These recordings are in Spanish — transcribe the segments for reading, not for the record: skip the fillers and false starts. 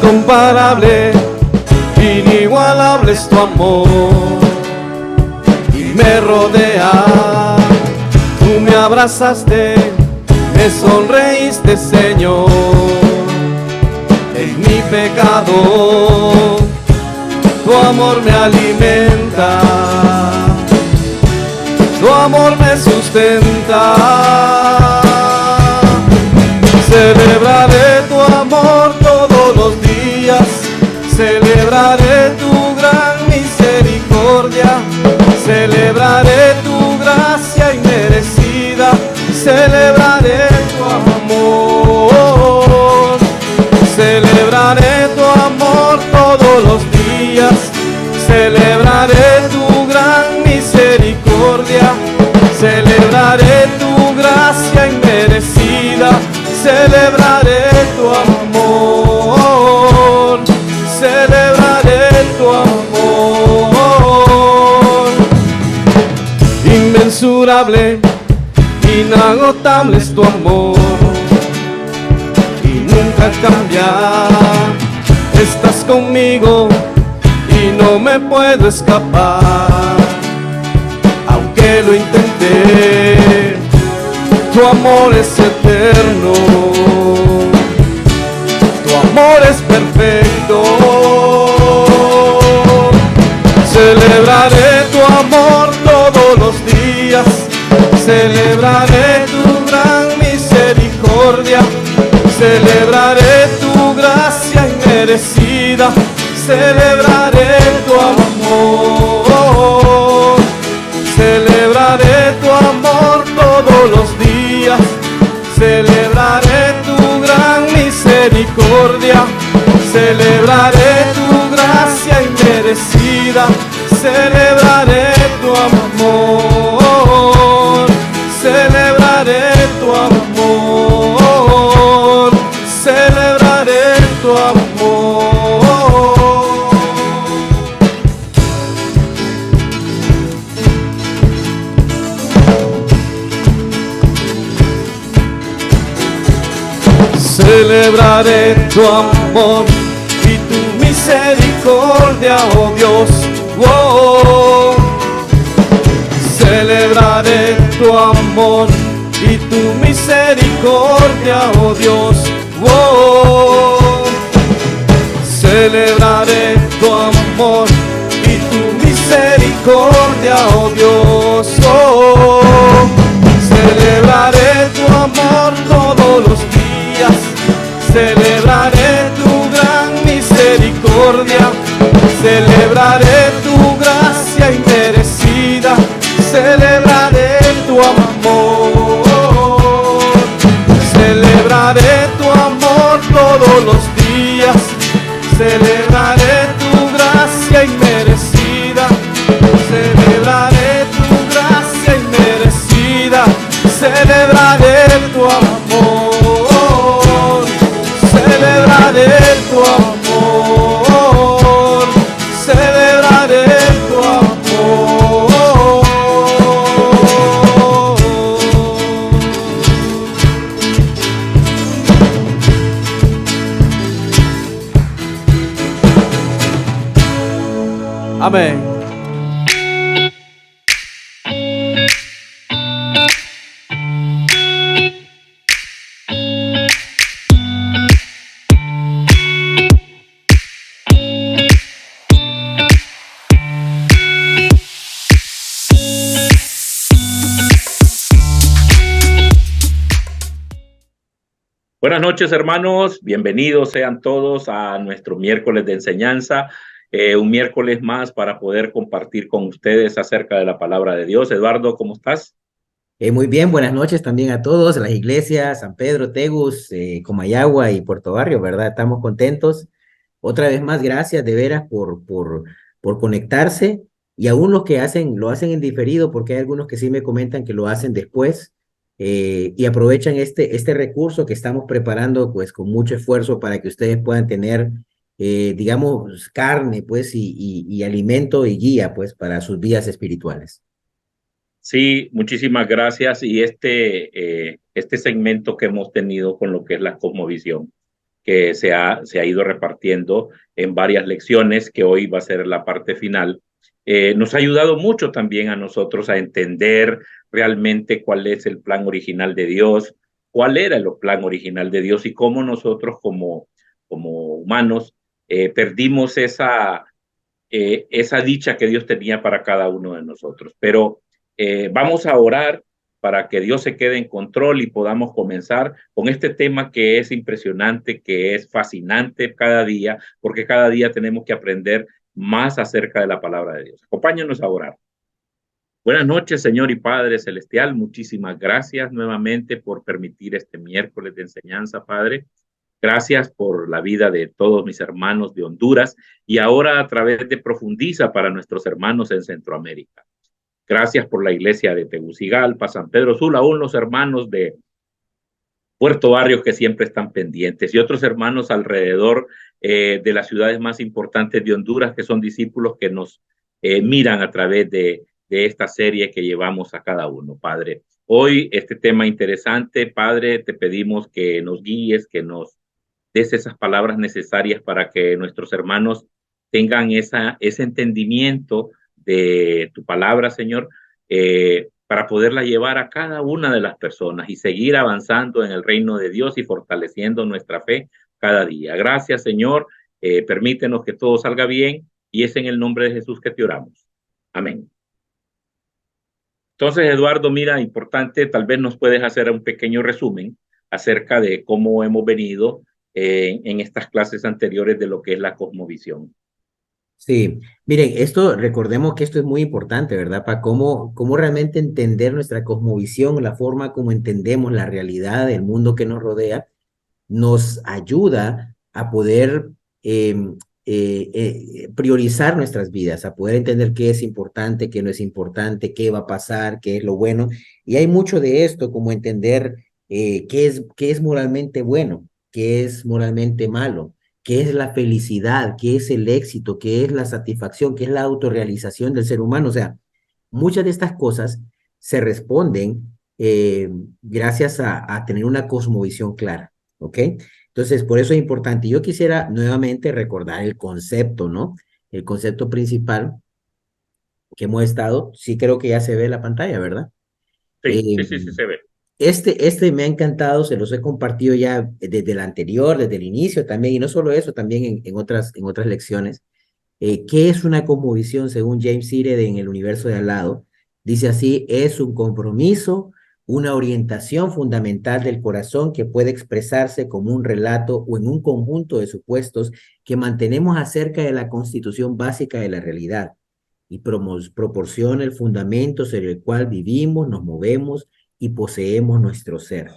incomparable, inigualable es tu amor, y me rodea, tú me abrazaste, me sonreíste, Señor, en mi pecado, tu amor me alimenta, tu amor me sustenta. Celebraré tu amor todos los días, celebraré tu gran misericordia, celebraré tu gracia inmerecida, celebraré tu amor, celebraré tu amor todos los días, celebraré tu gran misericordia, celebraré tu gracia inmerecida, celebraré tu amor, celebraré tu amor. Inmensurable, inagotable es tu amor, y nunca cambia. Estás conmigo y no me puedo escapar, aunque lo intenté. Tu amor es eterno, tu amor es perfecto. Celebraré tu amor todos los días, celebraré tu gran misericordia, celebraré tu gracia inmerecida, celebraré tu amor, celebraré tu amor todos los días, celebraré tu gran misericordia, celebraré tu gracia inmerecida, celebraré tu amor, celebraré tu amor, celebraré tu amor. Celebraré tu amor y tu misericordia, oh Dios. Oh, celebraré tu amor y tu misericordia, oh Dios. Oh, celebraré tu amor y tu misericordia, oh Dios. Oh, celebraré tu amor todos los días, celebraré tu gran misericordia, celebraré tu gracia inmerecida, celebraré tu amor, celebraré tu amor todos los días, celebraré tu gracia inmerecida, celebraré tu gracia inmerecida, celebraré tu amor, celebraré tu amor, celebraré tu amor. Amén. Buenas noches, hermanos. Bienvenidos sean todos a nuestro miércoles de enseñanza. Un miércoles más para poder compartir con ustedes acerca de la palabra de Dios. Eduardo, ¿cómo estás? Muy bien, buenas noches también a todos, a las iglesias, San Pedro, Tegus, Comayagua y Puerto Barrio, ¿verdad? Estamos contentos. Otra vez más, gracias de veras por conectarse, y aún los que lo hacen en diferido, porque hay algunos que sí me comentan que lo hacen después, y aprovechan este recurso que estamos preparando pues con mucho esfuerzo para que ustedes puedan tener, digamos, carne pues y alimento y guía pues para sus vidas espirituales. Sí, muchísimas gracias. Y este segmento que hemos tenido con lo que es la cosmovisión. que se ha ido repartiendo en varias lecciones, que hoy va a ser la parte final. Nos ha ayudado mucho también a nosotros a entender realmente cuál es el plan original de Dios, cuál era el plan original de Dios y cómo nosotros como humanos perdimos esa dicha que Dios tenía para cada uno de nosotros. Pero vamos a orar para que Dios se quede en control y podamos comenzar con este tema que es impresionante, que es fascinante cada día, porque cada día tenemos que aprender más acerca de la palabra de Dios. Acompáñanos a orar. Buenas noches, Señor y Padre Celestial. Muchísimas gracias nuevamente por permitir este miércoles de enseñanza, Padre. Gracias por la vida de todos mis hermanos de Honduras y ahora a través de Profundiza para nuestros hermanos en Centroamérica. Gracias por la iglesia de Tegucigalpa, San Pedro Sula, aún los hermanos de Puerto Barrio que siempre están pendientes y otros hermanos alrededor de las ciudades más importantes de Honduras que son discípulos que nos miran a través de esta serie que llevamos a cada uno, Padre. Hoy este tema interesante, Padre, te pedimos que nos guíes, que nos des esas palabras necesarias para que nuestros hermanos tengan ese entendimiento de tu palabra, Señor, para poderla llevar a cada una de las personas y seguir avanzando en el reino de Dios y fortaleciendo nuestra fe cada día. Gracias, Señor. Permítenos que todo salga bien y es en el nombre de Jesús que te oramos. Amén. Entonces, Eduardo, mira, importante, tal vez nos puedes hacer un pequeño resumen acerca de cómo hemos venido en estas clases anteriores de lo que es la cosmovisión. Sí, miren, recordemos que esto es muy importante, ¿verdad? Para cómo realmente entender nuestra cosmovisión, la forma como entendemos la realidad del mundo que nos rodea, nos ayuda a poder priorizar nuestras vidas, a poder entender qué es importante, qué no es importante, qué va a pasar, qué es lo bueno. Y hay mucho de esto, como entender qué es moralmente bueno, qué es moralmente malo, qué es la felicidad, qué es el éxito, qué es la satisfacción, qué es la autorrealización del ser humano. O sea, muchas de estas cosas se responden gracias a tener una cosmovisión clara, ¿ok? Entonces, por eso es importante. Yo quisiera nuevamente recordar el concepto, ¿no? El concepto principal que hemos estado, sí creo que ya se ve la pantalla, ¿verdad? Sí, Eh, sí se ve. este me ha encantado, se los he compartido ya desde el anterior, desde el inicio también, y no solo eso, también en otras lecciones. ¿Qué es una cosmovisión según James Seared en El universo de al lado? Dice así, es un compromiso, una orientación fundamental del corazón que puede expresarse como un relato o en un conjunto de supuestos que mantenemos acerca de la constitución básica de la realidad y proporciona el fundamento sobre el cual vivimos, nos movemos y poseemos nuestro ser.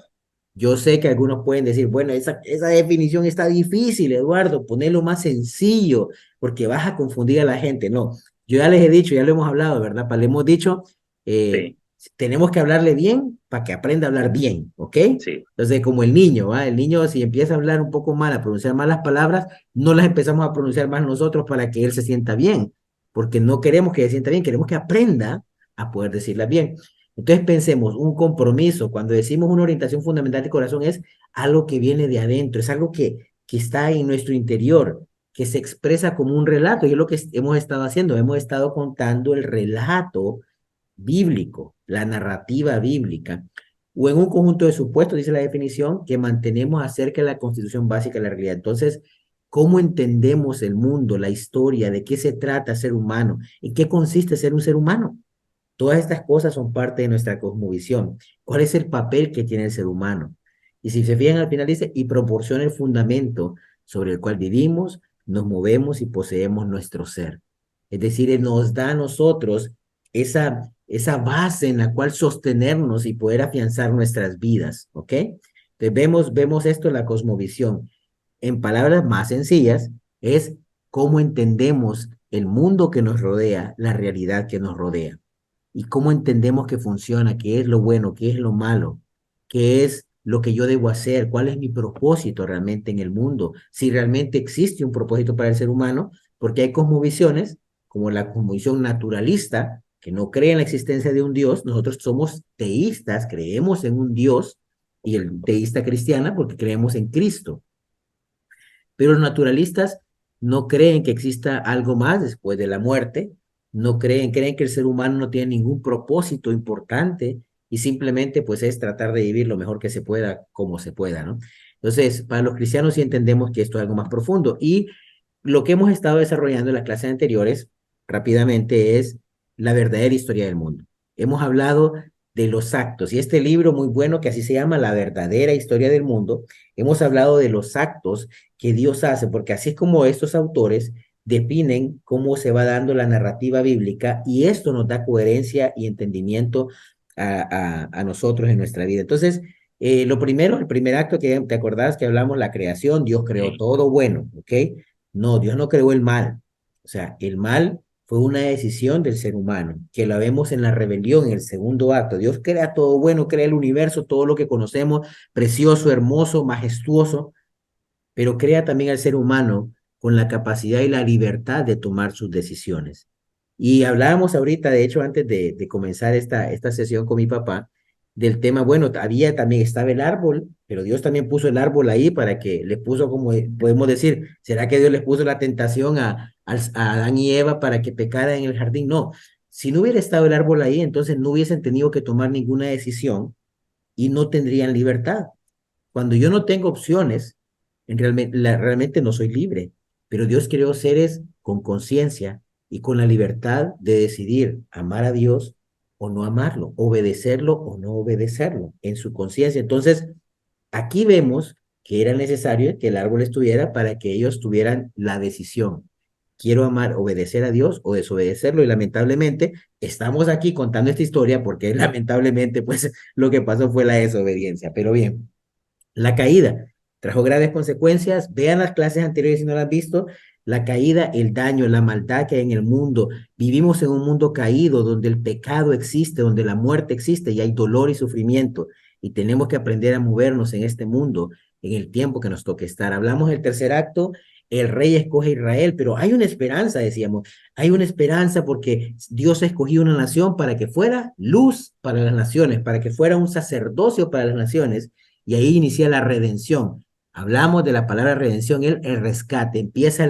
Yo sé que algunos pueden decir, bueno, esa definición está difícil, Eduardo, ponelo más sencillo, porque vas a confundir a la gente. No, yo ya les he dicho, ya lo hemos hablado, ¿verdad? Le hemos dicho, Sí, tenemos que hablarle bien para que aprenda a hablar bien, ¿ok? sí. Entonces, como el niño, ¿va? El niño si empieza a hablar un poco mal, a pronunciar malas palabras, no las empezamos a pronunciar más nosotros para que él se sienta bien, porque no queremos que se sienta bien, queremos que aprenda a poder decirlas bien. Entonces pensemos, un compromiso, cuando decimos una orientación fundamental del corazón, es algo que viene de adentro, es algo que está en nuestro interior, que se expresa como un relato, y es lo que hemos estado haciendo, hemos estado contando el relato bíblico, la narrativa bíblica, o en un conjunto de supuestos, dice la definición, que mantenemos acerca de la constitución básica de la realidad. Entonces, ¿cómo entendemos el mundo, la historia, de qué se trata ser humano, en qué consiste ser un ser humano? Todas estas cosas son parte de nuestra cosmovisión. ¿Cuál es el papel que tiene el ser humano? Y si se fijan al final dice, y proporciona el fundamento sobre el cual vivimos, nos movemos y poseemos nuestro ser. Es decir, Él nos da a nosotros esa base en la cual sostenernos y poder afianzar nuestras vidas, ¿ok? Entonces vemos esto en la cosmovisión. En palabras más sencillas, es cómo entendemos el mundo que nos rodea, la realidad que nos rodea y cómo entendemos que funciona, qué es lo bueno, qué es lo malo, qué es lo que yo debo hacer, cuál es mi propósito realmente en el mundo, si realmente existe un propósito para el ser humano, porque hay cosmovisiones como la cosmovisión naturalista, que no cree en la existencia de un Dios. Nosotros somos teístas, creemos en un Dios, y el teísta cristiana porque creemos en Cristo. Pero los naturalistas no creen que exista algo más después de la muerte, no creen que el ser humano no tiene ningún propósito importante y simplemente pues es tratar de vivir lo mejor que se pueda, como se pueda, ¿no? Entonces, para los cristianos sí entendemos que esto es algo más profundo y lo que hemos estado desarrollando en las clases anteriores rápidamente es la verdadera historia del mundo. Hemos hablado de los actos y este libro muy bueno que así se llama La verdadera historia del mundo, hemos hablado de los actos que Dios hace, porque así es como estos autores definen cómo se va dando la narrativa bíblica y esto nos da coherencia y entendimiento a nosotros en nuestra vida. Entonces, lo primero, el primer acto que te acordás que hablamos, la creación, Dios creó Sí. todo bueno, ¿ok? No, Dios no creó el mal. O sea, el mal fue una decisión del ser humano, que la vemos en la rebelión, en el segundo acto. Dios crea todo bueno, crea el universo, todo lo que conocemos, precioso, hermoso, majestuoso, pero crea también al ser humano con la capacidad y la libertad de tomar sus decisiones. Y hablábamos ahorita, de hecho, antes de comenzar esta sesión con mi papá, del tema, bueno, había también, estaba el árbol, pero Dios también puso el árbol ahí para que le puso, como podemos decir, ¿será que Dios les puso la tentación a Adán y Eva para que pecaran en el jardín? No, si no hubiera estado el árbol ahí, entonces no hubiesen tenido que tomar ninguna decisión y no tendrían libertad. Cuando yo no tengo opciones, realmente no soy libre, pero Dios creó seres con conciencia y con la libertad de decidir amar a Dios o no amarlo, obedecerlo o no obedecerlo en su conciencia. Entonces, aquí vemos que era necesario que el árbol estuviera para que ellos tuvieran la decisión. Quiero amar, obedecer a Dios o desobedecerlo y lamentablemente estamos aquí contando esta historia porque lamentablemente pues lo que pasó fue la desobediencia. Pero bien, la caída trajo graves consecuencias. Vean las clases anteriores si no las han visto. La caída, el daño, la maldad que hay en el mundo. Vivimos en un mundo caído donde el pecado existe, donde la muerte existe y hay dolor y sufrimiento. Y tenemos que aprender a movernos en este mundo en el tiempo que nos toque estar. Hablamos del tercer acto. El rey escoge a Israel, pero hay una esperanza, decíamos, hay una esperanza porque Dios escogió una nación para que fuera luz para las naciones, para que fuera un sacerdocio para las naciones y ahí inicia la redención. Hablamos de la palabra redención, el rescate, empieza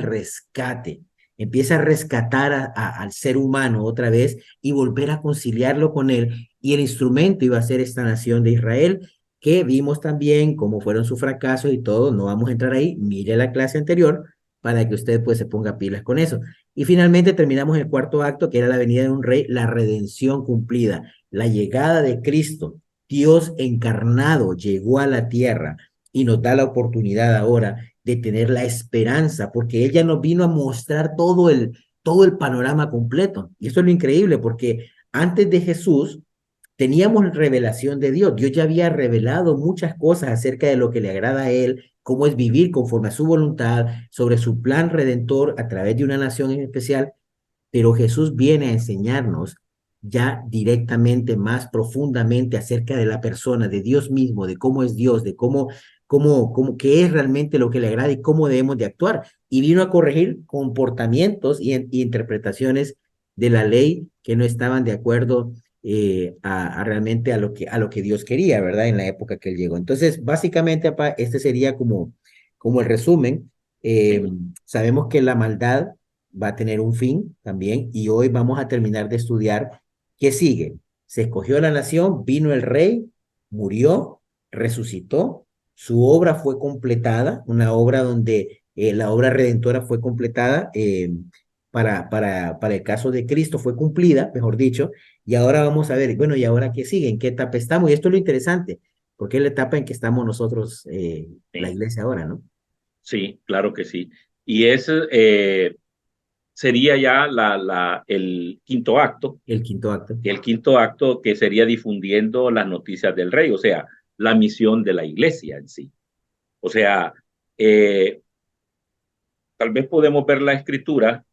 a rescatar al ser humano otra vez y volver a conciliarlo con él. Y el instrumento iba a ser esta nación de Israel, que vimos también cómo fueron sus fracasos y todo. No vamos a entrar ahí, mire la clase anterior para que usted pues se ponga pilas con eso. Y finalmente terminamos el cuarto acto, que era la venida de un rey, la redención cumplida, la llegada de Cristo. Dios encarnado llegó a la tierra y nos da la oportunidad ahora de tener la esperanza, porque ella nos vino a mostrar todo el panorama completo. Y esto es lo increíble, porque antes de Jesús teníamos revelación de Dios. Dios ya había revelado muchas cosas acerca de lo que le agrada a Él, cómo es vivir conforme a su voluntad, sobre su plan redentor a través de una nación en especial, pero Jesús viene a enseñarnos ya directamente, más profundamente acerca de la persona, de Dios mismo, de cómo es Dios, de qué es realmente lo que le agrada y cómo debemos de actuar. Y vino a corregir comportamientos y interpretaciones de la ley que no estaban de acuerdo realmente a lo que Dios quería, ¿verdad? En la época que él llegó. Entonces, básicamente, papá, este sería como el resumen. Sabemos que la maldad va a tener un fin también y hoy vamos a terminar de estudiar qué sigue. Se escogió la nación, vino el rey, murió, resucitó, su obra fue completada, una obra donde la obra redentora fue completada para el caso de Cristo, fue cumplida, mejor dicho, y ahora vamos a ver, bueno, ¿y ahora qué sigue? ¿En qué etapa estamos? Y esto es lo interesante, porque es la etapa en que estamos nosotros, la Sí, iglesia ahora, ¿no? sí, claro que sí. Y ese sería ya el quinto acto, El quinto acto. y el quinto acto que sería difundiendo las noticias del rey, o sea, la misión de la iglesia en sí. O sea, eh, tal vez podemos ver la escritura,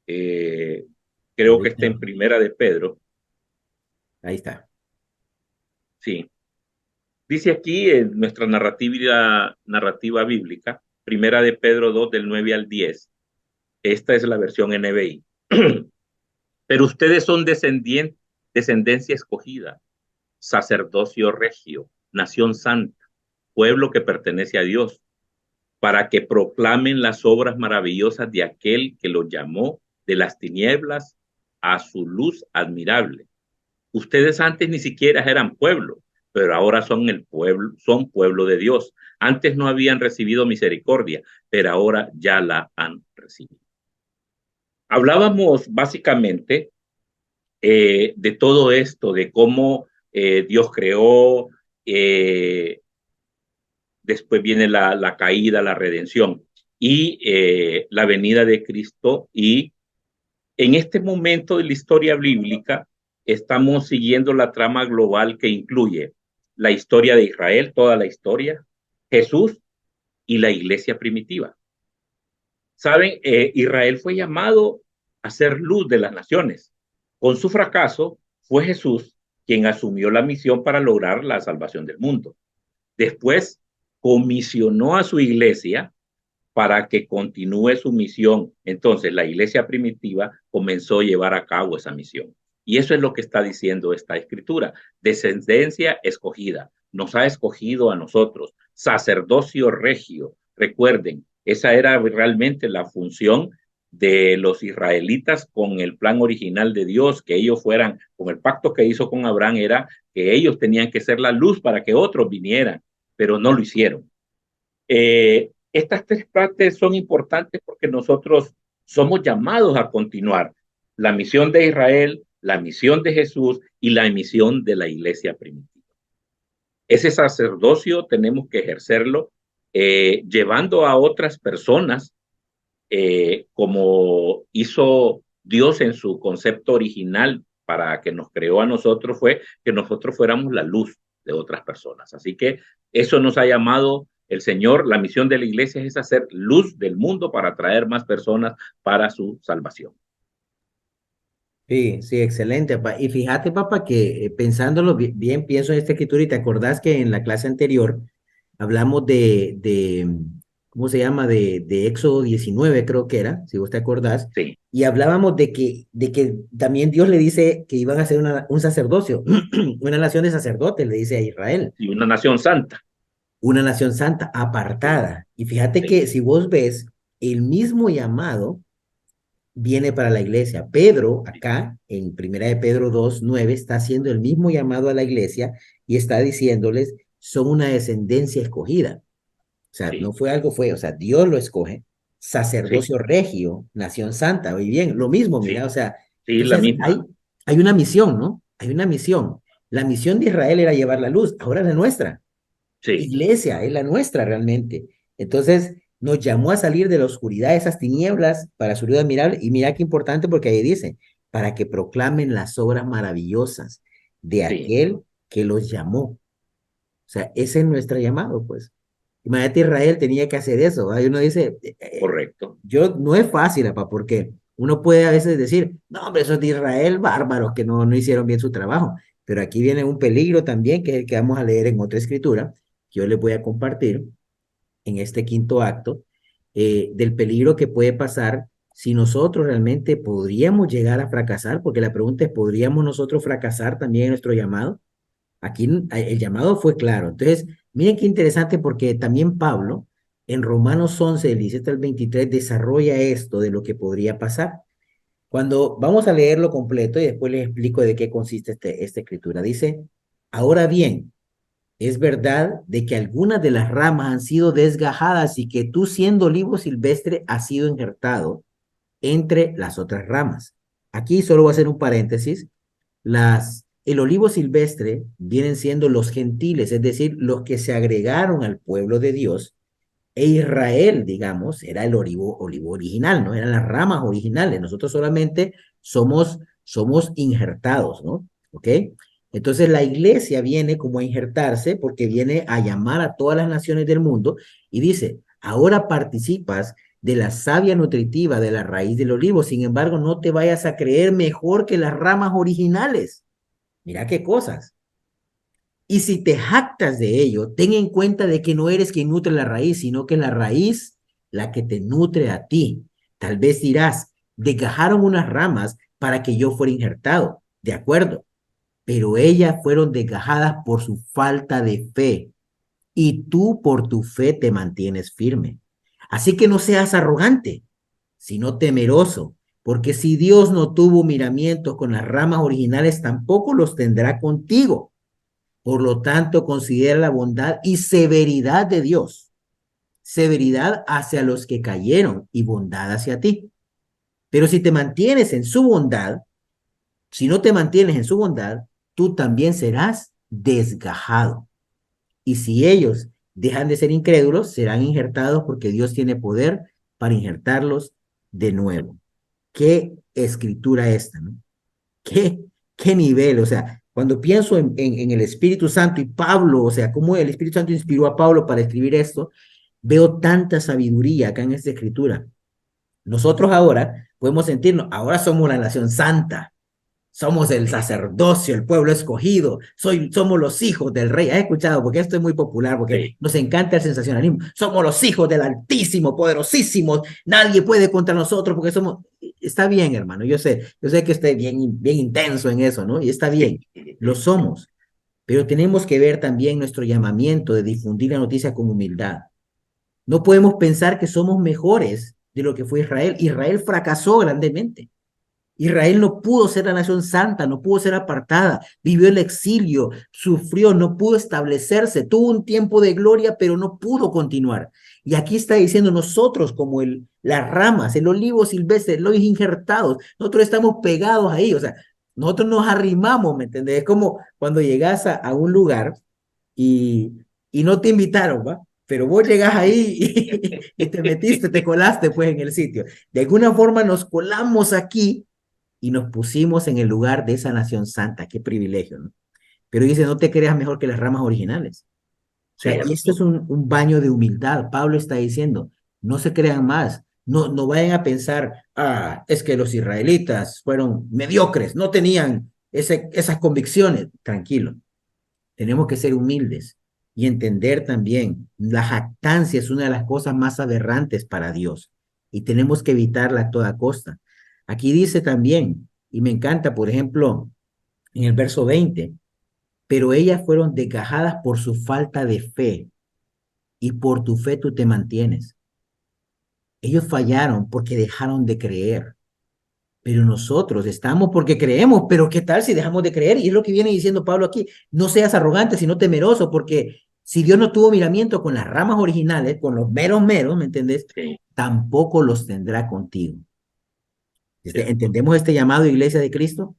eh, creo que está Ahorita, en Primera de Pedro, ahí está. sí. Dice aquí en nuestra narrativa bíblica, Primera de Pedro 2 del 9 al 10. Esta es la versión NBI. Pero ustedes son descendencia escogida, sacerdocio regio, nación santa, pueblo que pertenece a Dios, para que proclamen las obras maravillosas de aquel que los llamó de las tinieblas a su luz admirable. Ustedes antes ni siquiera eran pueblo, pero ahora son pueblo de Dios. Antes no habían recibido misericordia, pero ahora ya la han recibido. Hablábamos básicamente de todo esto, de cómo Dios creó, después viene la caída, la redención y la venida de Cristo. Y en este momento de la historia bíblica estamos siguiendo la trama global que incluye la historia de Israel, toda la historia, Jesús y la iglesia primitiva. Saben, Israel fue llamado a ser luz de las naciones. Con su fracaso fue Jesús quien asumió la misión para lograr la salvación del mundo. Después comisionó a su iglesia para que continúe su misión. Entonces la iglesia primitiva comenzó a llevar a cabo esa misión. Y eso es lo que está diciendo esta escritura. Descendencia escogida. Nos ha escogido a nosotros. Sacerdocio regio. Recuerden, esa era realmente la función de los israelitas con el plan original de Dios, que ellos fueran, con el pacto que hizo con Abraham, era que ellos tenían que ser la luz para que otros vinieran, pero no lo hicieron. Estas tres partes son importantes porque nosotros somos llamados a continuar la misión de Israel, la misión de Jesús y la misión de la iglesia primitiva. Ese sacerdocio tenemos que ejercerlo llevando a otras personas como hizo Dios en su concepto original para que nos creó a nosotros, fue que nosotros fuéramos la luz de otras personas. Así que eso nos ha llamado el Señor. La misión de la iglesia es hacer luz del mundo para atraer más personas para su salvación. Sí, sí, excelente, papá. Y fíjate, papá, que pensándolo bien, pienso en esta escritura y te acordás que en la clase anterior hablamos ¿cómo se llama? De Éxodo 19, creo que era, si vos te acordás, Sí, y hablábamos de que también Dios le dice que iban a hacer un sacerdocio, una nación de sacerdotes, le dice a Israel, y una nación santa. una nación santa, apartada. Y fíjate Sí, que si vos ves el mismo llamado viene para la iglesia. Pedro, acá, en Primera de Pedro 2:9 está haciendo el mismo llamado a la iglesia y está diciéndoles, son una descendencia escogida. O sea, sí, no fue algo, o sea, Dios lo escoge, sí, sacerdocio regio, nación santa, muy bien, lo mismo, mira, o sí, sea, sí, la entonces misma. hay una misión, ¿no? Hay una misión. La misión de Israel era llevar la luz, ahora es la nuestra. Sí, Iglesia es la nuestra realmente. Entonces, nos llamó a salir de la oscuridad de esas tinieblas para su luz admirable. Y mira qué importante porque ahí dice, para que proclamen las obras maravillosas de sí, aquel que los llamó. O sea, ese es nuestro llamado, pues. Imagínate, Israel tenía que hacer eso, ¿va? Y uno dice, correcto. yo no es fácil, papá, porque uno puede a veces decir, no, hombre, esos de Israel, bárbaros, que no hicieron bien su trabajo. Pero aquí viene un peligro también, que es el que vamos a leer en otra escritura, que yo les voy a compartir en este quinto acto, del peligro que puede pasar si nosotros realmente podríamos llegar a fracasar, porque la pregunta es, ¿podríamos nosotros fracasar también en nuestro llamado? Aquí el llamado fue claro. Entonces, miren qué interesante porque también Pablo en Romanos 11, del 17 al 23, desarrolla esto de lo que podría pasar. Cuando vamos a leerlo completo y después les explico de qué consiste esta escritura. Dice, ahora bien, es verdad de que algunas de las ramas han sido desgajadas y que tú siendo olivo silvestre has sido injertado entre las otras ramas. Aquí solo voy a hacer un paréntesis. El olivo silvestre vienen siendo los gentiles, es decir, los que se agregaron al pueblo de Dios, e Israel, digamos, era el olivo original, ¿no? Eran las ramas originales. Nosotros solamente somos injertados, ¿no? ¿Ok? Entonces la iglesia viene como a injertarse porque viene a llamar a todas las naciones del mundo y dice, ahora participas de la savia nutritiva de la raíz del olivo, sin embargo, no te vayas a creer mejor que las ramas originales. Mira qué cosas. Y si te jactas de ello, ten en cuenta de que no eres quien nutre la raíz, sino que la raíz la que te nutre a ti. Tal vez dirás, desgajaron unas ramas para que yo fuera injertado. De acuerdo, pero ellas fueron desgajadas por su falta de fe. Y tú por tu fe te mantienes firme. Así que no seas arrogante, sino temeroso, porque si Dios no tuvo miramientos con las ramas originales, tampoco los tendrá contigo. Por lo tanto, considera la bondad y severidad de Dios, severidad hacia los que cayeron y bondad hacia ti. Pero si te mantienes en su bondad, si no te mantienes en su bondad, tú también serás desgajado. Y si ellos dejan de ser incrédulos, serán injertados porque Dios tiene poder para injertarlos de nuevo. Qué escritura esta, ¿no? Qué, qué nivel, o sea, cuando pienso en el Espíritu Santo y Pablo, o sea, cómo el Espíritu Santo inspiró a Pablo para escribir esto, veo tanta sabiduría acá en esta escritura. Nosotros ahora podemos sentirnos, ahora somos la nación santa, somos el sacerdocio, el pueblo escogido, somos los hijos del rey. ¿Has escuchado? Porque esto es muy popular, porque nos encanta el sensacionalismo. Somos los hijos del Altísimo, poderosísimo, nadie puede contra nosotros porque somos... Está bien, hermano, yo sé que esté bien intenso en eso, ¿no? Y está bien, lo somos, pero tenemos que ver también nuestro llamamiento de difundir la noticia con humildad. No podemos pensar que somos mejores de lo que fue Israel. Israel fracasó grandemente. Israel no pudo ser la nación santa, no pudo ser apartada, vivió el exilio, sufrió, no pudo establecerse, tuvo un tiempo de gloria, pero no pudo continuar. Y aquí está diciendo nosotros como las ramas, el olivo silvestre, los injertados, nosotros estamos pegados ahí, o sea, nosotros nos arrimamos, ¿me entendés? Es como cuando llegas a un lugar y, y no te invitaron, ¿va? Pero vos llegás ahí y te metiste, te colaste pues en el sitio. De alguna forma nos colamos aquí y nos pusimos en el lugar de esa nación santa. Qué privilegio, ¿no? Pero dice, no te creas mejor que las ramas originales. O sea, y esto es un baño de humildad. Pablo está diciendo, no se crean más. No vayan a pensar, es que los israelitas fueron mediocres, no tenían esas convicciones. Tranquilo, tenemos que ser humildes y entender también, la jactancia es una de las cosas más aberrantes para Dios y tenemos que evitarla a toda costa. Aquí dice también, y me encanta, por ejemplo, en el verso 20, pero ellas fueron desgajadas por su falta de fe y por tu fe tú te mantienes. Ellos fallaron porque dejaron de creer. Pero nosotros estamos porque creemos, pero ¿qué tal si dejamos de creer? Y es lo que viene diciendo Pablo aquí, no seas arrogante, sino temeroso, porque si Dios no tuvo miramiento con las ramas originales, con los meros, ¿me entendés? Sí. Tampoco los tendrá contigo. ¿Entendemos este llamado, Iglesia de Cristo?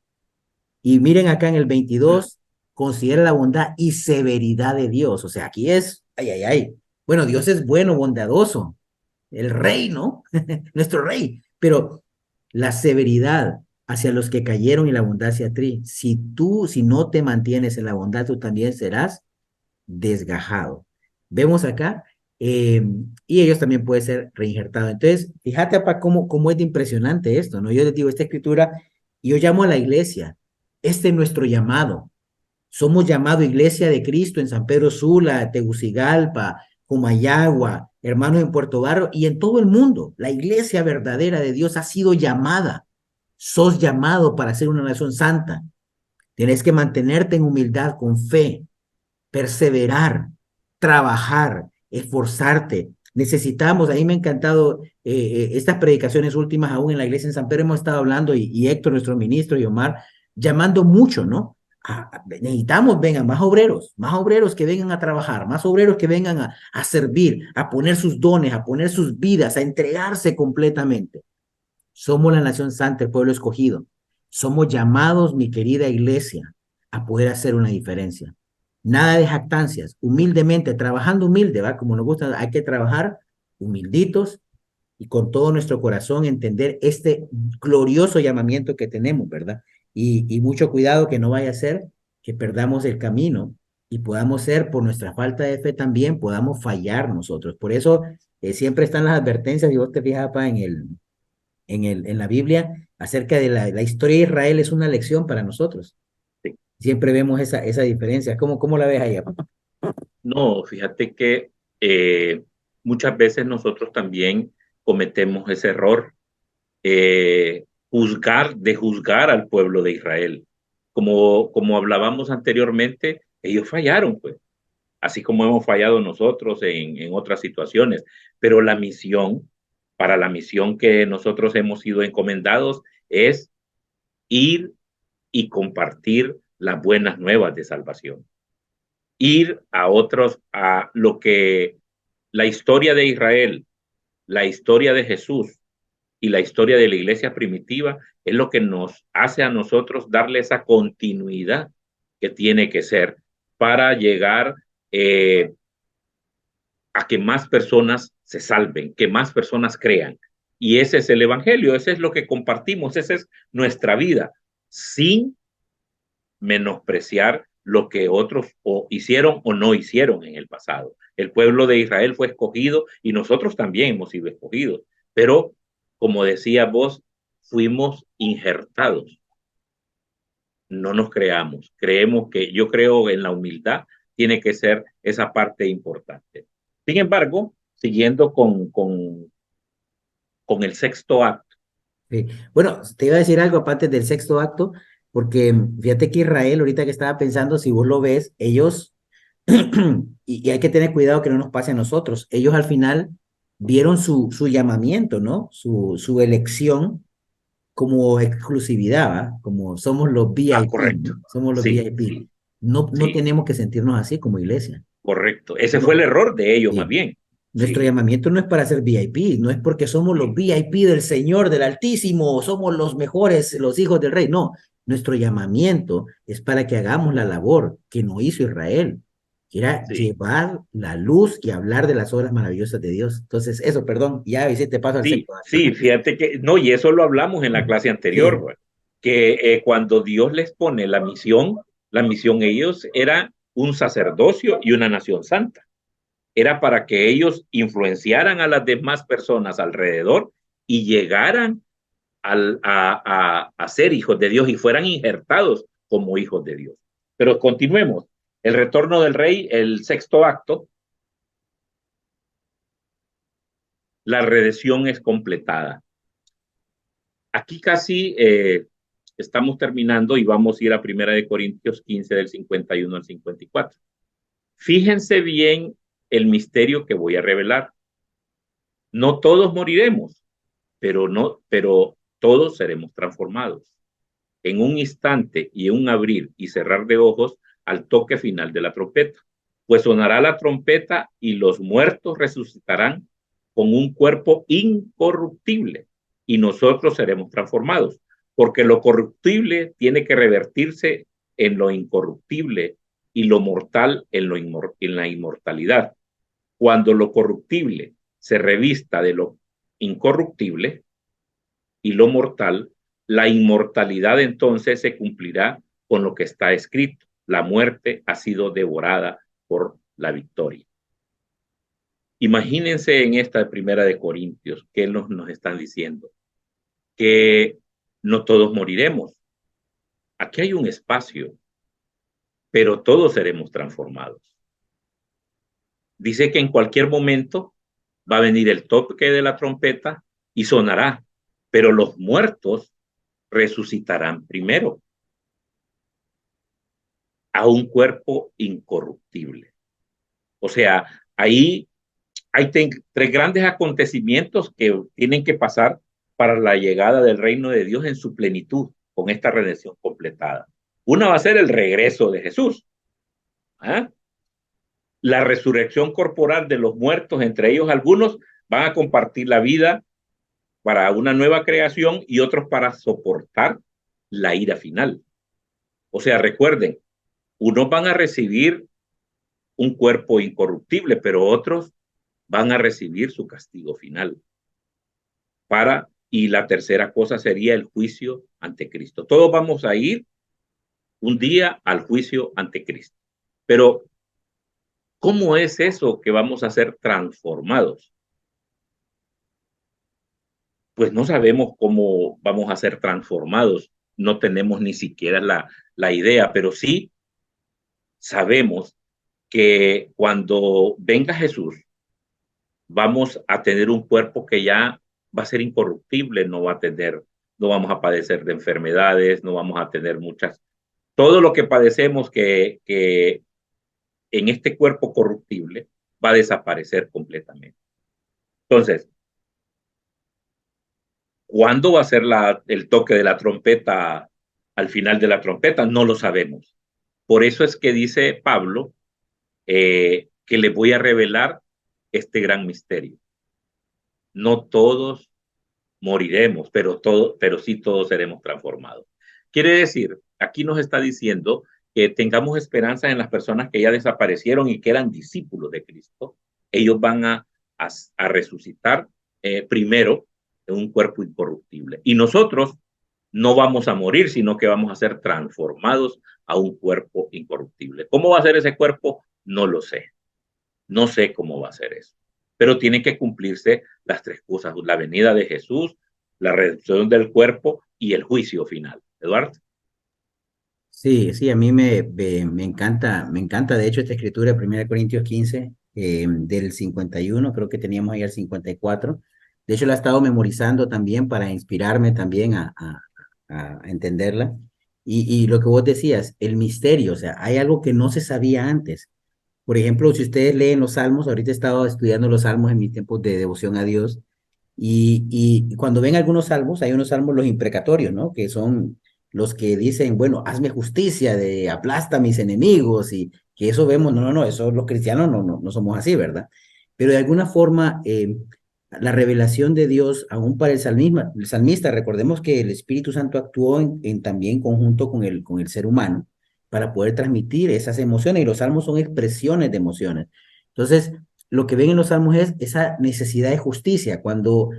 Y miren acá en el 22, considera la bondad y severidad de Dios. O sea, aquí es, ay. Bueno, Dios es bueno, bondadoso, el rey, ¿no? Nuestro rey, pero la severidad hacia los que cayeron y la bondad hacia ti. Si no te mantienes en la bondad, tú también serás desgajado. Vemos acá, y ellos también pueden ser reinjertados. Entonces, fíjate, papá, cómo es de impresionante esto, ¿no? Yo les digo, esta escritura, yo llamo a la iglesia, este es nuestro llamado. Somos llamado Iglesia de Cristo en San Pedro Sula, Tegucigalpa, Comayagua, hermanos en Puerto Barrio y en todo el mundo. La iglesia verdadera de Dios ha sido llamada. Sos llamado para ser una nación santa. Tienes que mantenerte en humildad, con fe, perseverar, trabajar, esforzarte. Necesitamos, a mí me ha encantado estas predicaciones últimas aún en la iglesia en San Pedro hemos estado hablando y Héctor, nuestro ministro, y Omar, llamando mucho, ¿no? Necesitamos, vengan, más obreros que vengan a trabajar, más obreros que vengan a servir, a poner sus dones, a poner sus vidas, a entregarse completamente. Somos la nación santa, el pueblo escogido. Somos llamados, mi querida iglesia, a poder hacer una diferencia. Nada de jactancias, humildemente, trabajando humilde, ¿va? Como nos gusta, hay que trabajar humilditos y con todo nuestro corazón entender este glorioso llamamiento que tenemos, ¿verdad? Y mucho cuidado que no vaya a ser que perdamos el camino y podamos ser, por nuestra falta de fe también, podamos fallar nosotros. Por eso siempre están las advertencias, y vos te fijas, pa, en la Biblia, acerca de la historia de Israel, es una lección para nosotros. Sí. Siempre vemos esa diferencia. ¿Cómo la ves ahí, papá? No, fíjate que muchas veces nosotros también cometemos ese error, juzgar al pueblo de Israel. Como hablábamos anteriormente, ellos fallaron, pues. así como hemos fallado nosotros en otras situaciones. Pero la misión, para la misión que nosotros hemos sido encomendados, es ir y compartir las buenas nuevas de salvación. Ir a otros, a lo que la historia de Israel, la historia de Jesús y la historia de la iglesia primitiva es lo que nos hace a nosotros darle esa continuidad que tiene que ser para llegar a que más personas se salven, que más personas crean. Y ese es el evangelio, ese es lo que compartimos, esa es nuestra vida, sin menospreciar lo que otros o hicieron o no hicieron en el pasado. El pueblo de Israel fue escogido y nosotros también hemos sido escogidos, pero como decía vos, fuimos injertados. No nos creamos, creemos que yo creo en la humildad, tiene que ser esa parte importante. Sin embargo, siguiendo con el sexto acto. Sí. Bueno, te iba a decir algo aparte del sexto acto, porque fíjate que Israel, ahorita que estaba pensando, si vos lo ves, ellos, y hay que tener cuidado que no nos pase a nosotros, ellos al final vieron su llamamiento, ¿no? Su elección como exclusividad, ¿va? Como somos los Ah, VIP, correcto. ¿no? Somos los Sí, VIP. sí, No sí, tenemos que sentirnos así como iglesia. correcto. Ese fue el No, error de ellos, más sí. bien. Nuestro Sí, llamamiento no es para ser VIP, no es porque somos los sí, VIP del Señor, del Altísimo, somos los mejores, los hijos del Rey. No, nuestro llamamiento es para que hagamos la labor que no hizo Israel, que era sí, llevar la luz y hablar de las obras maravillosas de Dios. Entonces, eso, perdón, ya y te paso al sí, sexto acto. sí, fíjate que, no, y eso lo hablamos en la clase anterior, Sí, güey, que cuando Dios les pone la misión ellos era un sacerdocio y una nación santa. Era para que ellos influenciaran a las demás personas alrededor y llegaran a ser hijos de Dios y fueran injertados como hijos de Dios. Pero continuemos. El retorno del rey, el sexto acto, la redención es completada. Aquí casi estamos terminando y vamos a ir a 1 Corintios 15 del 51 al 54. Fíjense bien el misterio que voy a revelar. No todos moriremos, pero todos seremos transformados. En un instante y en un abrir y cerrar de ojos al toque final de la trompeta. Pues sonará la trompeta y los muertos resucitarán con un cuerpo incorruptible y nosotros seremos transformados, porque lo corruptible tiene que revertirse en lo incorruptible y lo mortal en la inmortalidad. Cuando lo corruptible se revista de lo incorruptible y lo mortal, la inmortalidad entonces se cumplirá con lo que está escrito. La muerte ha sido devorada por la victoria. Imagínense en esta 1 Corintios que nos están diciendo que no todos moriremos. Aquí hay un espacio, pero todos seremos transformados. Dice que en cualquier momento va a venir el toque de la trompeta y sonará, pero los muertos resucitarán primero a un cuerpo incorruptible. O sea, ahí hay tres grandes acontecimientos que tienen que pasar para la llegada del reino de Dios en su plenitud, con esta redención completada. Una va a ser el regreso de Jesús, ¿ah? La resurrección corporal de los muertos, entre ellos algunos van a compartir la vida para una nueva creación y otros para soportar la ira final. O sea, recuerden, unos van a recibir un cuerpo incorruptible, pero otros van a recibir su castigo final. Y la tercera cosa sería el juicio ante Cristo. Todos vamos a ir un día al juicio ante Cristo. Pero, ¿cómo es eso que vamos a ser transformados? Pues no sabemos cómo vamos a ser transformados. No tenemos ni siquiera la idea, pero sí sabemos que cuando venga Jesús, vamos a tener un cuerpo que ya va a ser incorruptible, no vamos a padecer de enfermedades, no vamos a tener todo lo que padecemos que en este cuerpo corruptible va a desaparecer completamente. Entonces, ¿cuándo va a ser el toque de la trompeta al final de la trompeta? No lo sabemos. Por eso es que dice Pablo que le voy a revelar este gran misterio. No todos moriremos, pero sí todos seremos transformados. Quiere decir, aquí nos está diciendo que tengamos esperanza en las personas que ya desaparecieron y que eran discípulos de Cristo. Ellos van a resucitar primero en un cuerpo incorruptible. Y nosotros no vamos a morir, sino que vamos a ser transformados a un cuerpo incorruptible. ¿Cómo va a ser ese cuerpo? No lo sé. No sé cómo va a ser eso. Pero tienen que cumplirse las tres cosas: la venida de Jesús, la redención del cuerpo y el juicio final. Eduardo. Sí, sí, a mí me encanta, de hecho, esta escritura, 1 Corintios 15, del 51, creo que teníamos ahí el 54. De hecho, la he estado memorizando también para inspirarme también a entenderla. Y lo que vos decías, el misterio, o sea, hay algo que no se sabía antes. Por ejemplo, si ustedes leen los Salmos, ahorita he estado estudiando los Salmos en mis tiempos de devoción a Dios, y cuando ven algunos salmos, hay unos salmos, los imprecatorios, ¿no? Que son los que dicen, bueno, hazme justicia, de aplasta a mis enemigos, y que eso vemos, no, eso los cristianos no somos así, ¿verdad? Pero de alguna forma, la revelación de Dios, aún para el salmista, recordemos que el Espíritu Santo actuó en también conjunto con el ser humano para poder transmitir esas emociones, y los salmos son expresiones de emociones. Entonces, lo que ven en los salmos es esa necesidad de justicia, cuando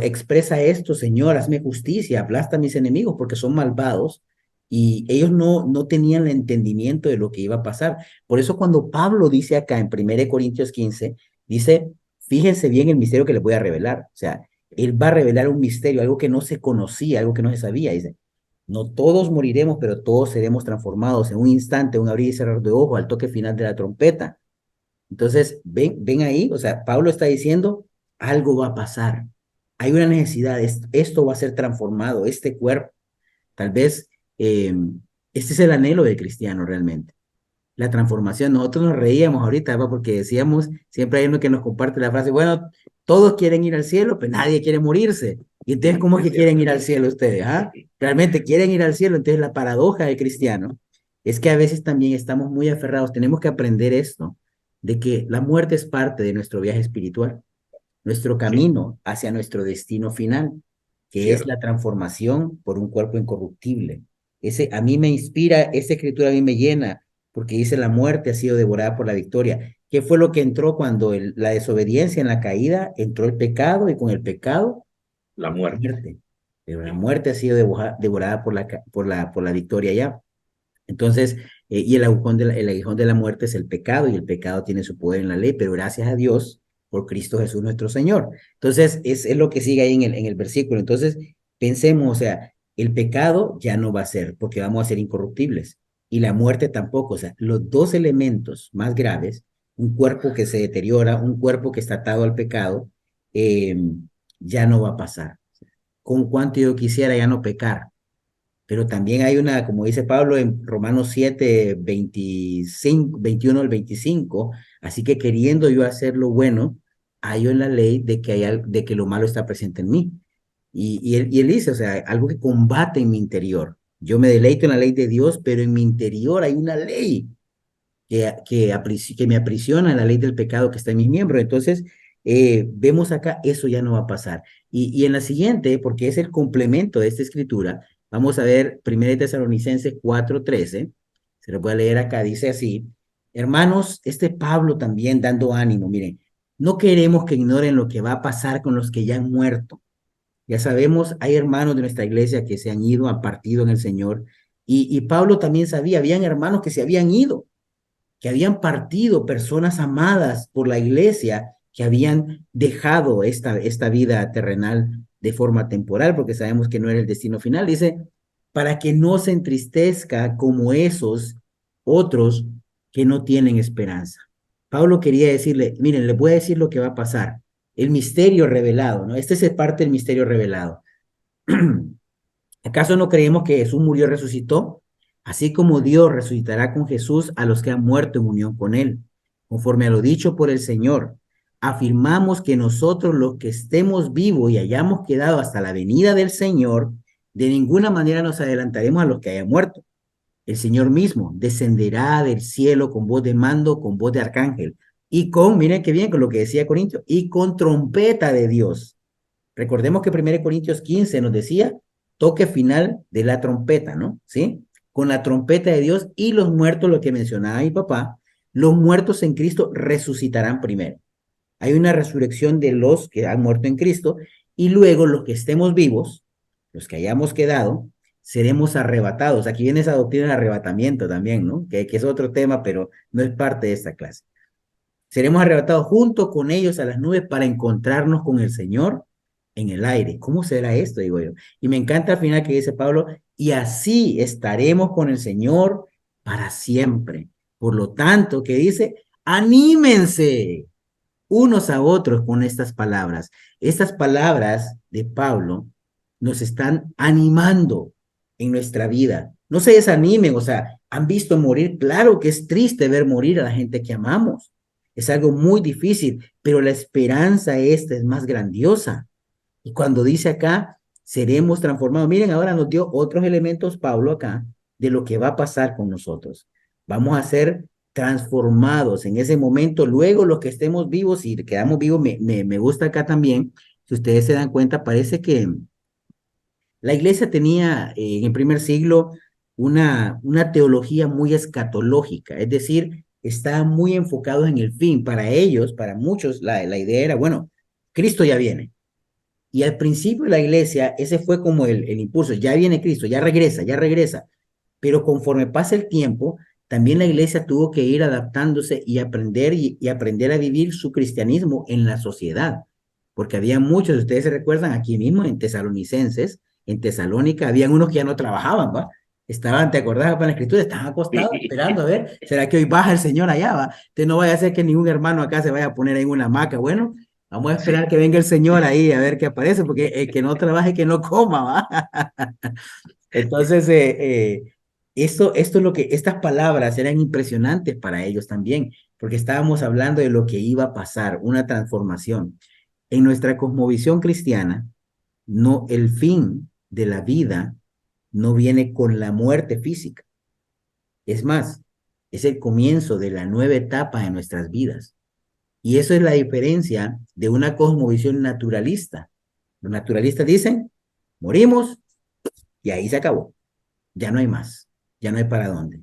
expresa esto: Señor, hazme justicia, aplasta a mis enemigos, porque son malvados, y ellos no tenían el entendimiento de lo que iba a pasar. Por eso cuando Pablo dice acá en 1 Corintios 15, dice, fíjense bien el misterio que les voy a revelar. O sea, él va a revelar un misterio, algo que no se conocía, algo que no se sabía. Dice, no todos moriremos, pero todos seremos transformados en un instante, un abrir y cerrar de ojos, al toque final de la trompeta. Entonces, ven ahí, o sea, Pablo está diciendo, algo va a pasar. Hay una necesidad, esto va a ser transformado, este cuerpo. Tal vez este es el anhelo del cristiano realmente, la transformación. Nosotros nos reíamos ahorita, ¿va? Porque decíamos, siempre hay uno que nos comparte la frase, bueno, todos quieren ir al cielo, pero nadie quiere morirse. ¿Y entonces cómo es que quieren ir al cielo ustedes? ¿Ah? ¿Realmente quieren ir al cielo? Entonces la paradoja del cristiano es que a veces también estamos muy aferrados, tenemos que aprender esto, de que la muerte es parte de nuestro viaje espiritual, nuestro Sí, camino hacia nuestro destino final, que es cierto. la transformación por un cuerpo incorruptible. A mí me inspira, esa escritura a mí me llena, porque dice, la muerte ha sido devorada por la victoria. ¿Qué fue lo que entró cuando la desobediencia, en la caída, entró el pecado, y con el pecado, La la muerte. muerte? Pero la Sí, muerte ha sido devorada por la victoria ya. Entonces, y el aguijón de la muerte es el pecado, y el pecado tiene su poder en la ley, pero gracias a Dios por Cristo Jesús nuestro Señor. Entonces, es lo que sigue ahí en el versículo. Entonces, pensemos, o sea, el pecado ya no va a ser, porque vamos a ser incorruptibles, y la muerte tampoco. O sea, los dos elementos más graves, un cuerpo que se deteriora, un cuerpo que está atado al pecado, eh, ya no va a pasar. Con cuanto yo quisiera ya no pecar, pero también hay una, como dice Pablo en Romanos 7, 25, 21 al 25, así que queriendo yo hacer lo bueno, hallo en la ley de que lo malo está presente en mí. Y él dice, o sea, algo que combate en mi interior. Yo me deleito en la ley de Dios, pero en mi interior hay una ley que me aprisiona, la ley del pecado que está en mis miembros. Entonces, vemos acá, eso ya no va a pasar. Y en la siguiente, porque es el complemento de esta escritura, vamos a ver 1 Tesalonicenses 4:13, se lo voy a leer acá, dice así: hermanos, Pablo también dando ánimo, miren, no queremos que ignoren lo que va a pasar con los que ya han muerto. Ya sabemos, hay hermanos de nuestra iglesia que se han ido, han partido en el Señor, y Pablo también sabía, habían hermanos que se habían ido, que habían partido, personas amadas por la iglesia, que habían dejado esta vida terrenal de forma temporal, porque sabemos que no era el destino final. Dice, para que no se entristezca como esos otros que no tienen esperanza. Pablo quería decirle, miren, les voy a decir lo que va a pasar. El misterio revelado, ¿no? Este es parte del misterio revelado. ¿Acaso no creemos que Jesús murió y resucitó? así como Dios resucitará con Jesús a los que han muerto en unión con él, conforme a lo dicho por el Señor. Afirmamos que nosotros los que estemos vivos y hayamos quedado hasta la venida del Señor, de ninguna manera nos adelantaremos a los que hayan muerto. El Señor mismo descenderá del cielo con voz de mando, con voz de arcángel, y miren qué bien con lo que decía Corintios, y con trompeta de Dios. Recordemos que 1 Corintios 15 nos decía, toque final de la trompeta, ¿no? ¿Sí? Con la trompeta de Dios y los muertos, lo que mencionaba mi papá, los muertos en Cristo resucitarán primero. Hay una resurrección de los que han muerto en Cristo y luego los que estemos vivos, los que hayamos quedado, seremos arrebatados. Aquí viene esa doctrina del arrebatamiento también, ¿no? Que es otro tema, pero no es parte de esta clase. Seremos arrebatados junto con ellos a las nubes para encontrarnos con el Señor en el aire. ¿Cómo será esto? Digo yo. Y me encanta al final que dice Pablo, y así estaremos con el Señor para siempre. Por lo tanto, que dice, anímense unos a otros con estas palabras. Estas palabras de Pablo nos están animando en nuestra vida. No se desanimen, o sea, han visto morir. Claro que es triste ver morir a la gente que amamos. Es algo muy difícil, pero la esperanza esta es más grandiosa. Y cuando dice acá, seremos transformados. Miren, ahora nos dio otros elementos Pablo acá de lo que va a pasar con nosotros. Vamos a ser transformados en ese momento. Luego los que estemos vivos y quedamos vivos, me gusta acá también, si ustedes se dan cuenta, parece que la iglesia tenía en el primer siglo una teología muy escatológica, es decir, estaban muy enfocados en el fin. Para ellos, para muchos, la idea era, bueno, Cristo ya viene. Y al principio de la iglesia, ese fue como el impulso, ya viene Cristo, ya regresa, ya regresa. Pero conforme pasa el tiempo, también la iglesia tuvo que ir adaptándose y aprender y aprender a vivir su cristianismo en la sociedad. Porque había muchos, ustedes se recuerdan, aquí mismo en Tesalonicenses, en Tesalónica, habían unos que ya no trabajaban, ¿va? Estaban, ¿te acordás para la escritura? Estaban acostados esperando a ver, ¿será que hoy baja el Señor allá, va? Entonces no vaya a ser que ningún hermano acá se vaya a poner en una hamaca. Bueno, vamos a esperar que venga el Señor ahí a ver qué aparece, porque el que no trabaje, que no coma, ¿va? Entonces, esto es lo que, estas palabras eran impresionantes para ellos también, porque estábamos hablando de lo que iba a pasar, una transformación. En nuestra cosmovisión cristiana, no, el fin de la vida no viene con la muerte física. Es más, es el comienzo de la nueva etapa de nuestras vidas. Y eso es la diferencia de una cosmovisión naturalista. Los naturalistas dicen, morimos y ahí se acabó. Ya no hay más. Ya no hay para dónde.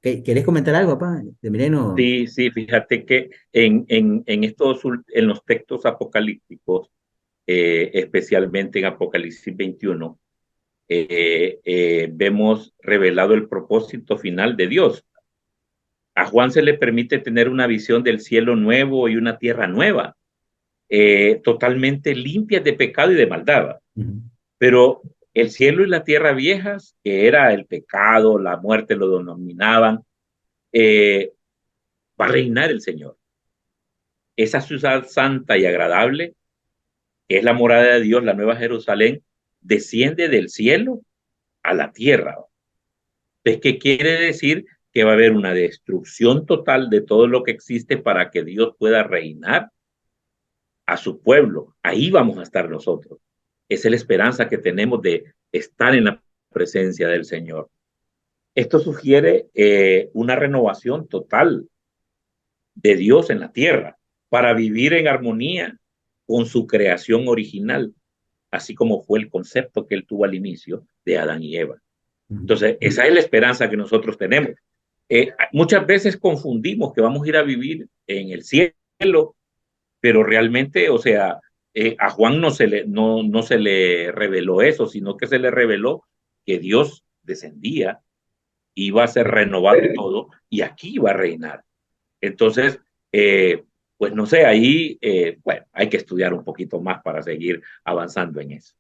¿Querés comentar algo, papá? De Mireno. Sí, sí, fíjate que en los textos apocalípticos, especialmente en Apocalipsis 21, vemos revelado el propósito final de Dios. A Juan se le permite tener una visión del cielo nuevo y una tierra nueva, totalmente limpias de pecado y de maldad. Pero el cielo y la tierra viejas, que era el pecado, la muerte, lo denominaban, va a reinar el Señor. Esa ciudad santa y agradable, que es la morada de Dios, la Nueva Jerusalén, desciende del cielo a la tierra. ¿Entonces qué quiere decir? Que va a haber una destrucción total de todo lo que existe para que Dios pueda reinar a su pueblo. Ahí vamos a estar nosotros. Esa es la esperanza que tenemos de estar en la presencia del Señor. Esto sugiere una renovación total de Dios en la tierra para vivir en armonía con su creación original, así como fue el concepto que él tuvo al inicio de Adán y Eva. Entonces, esa es la esperanza que nosotros tenemos. Muchas veces confundimos que vamos a ir a vivir en el cielo, pero realmente, o sea, a Juan no se le reveló eso, sino que se le reveló que Dios descendía, iba a ser renovado todo y aquí iba a reinar. Entonces, pues no sé, ahí, bueno, hay que estudiar un poquito más para seguir avanzando en eso.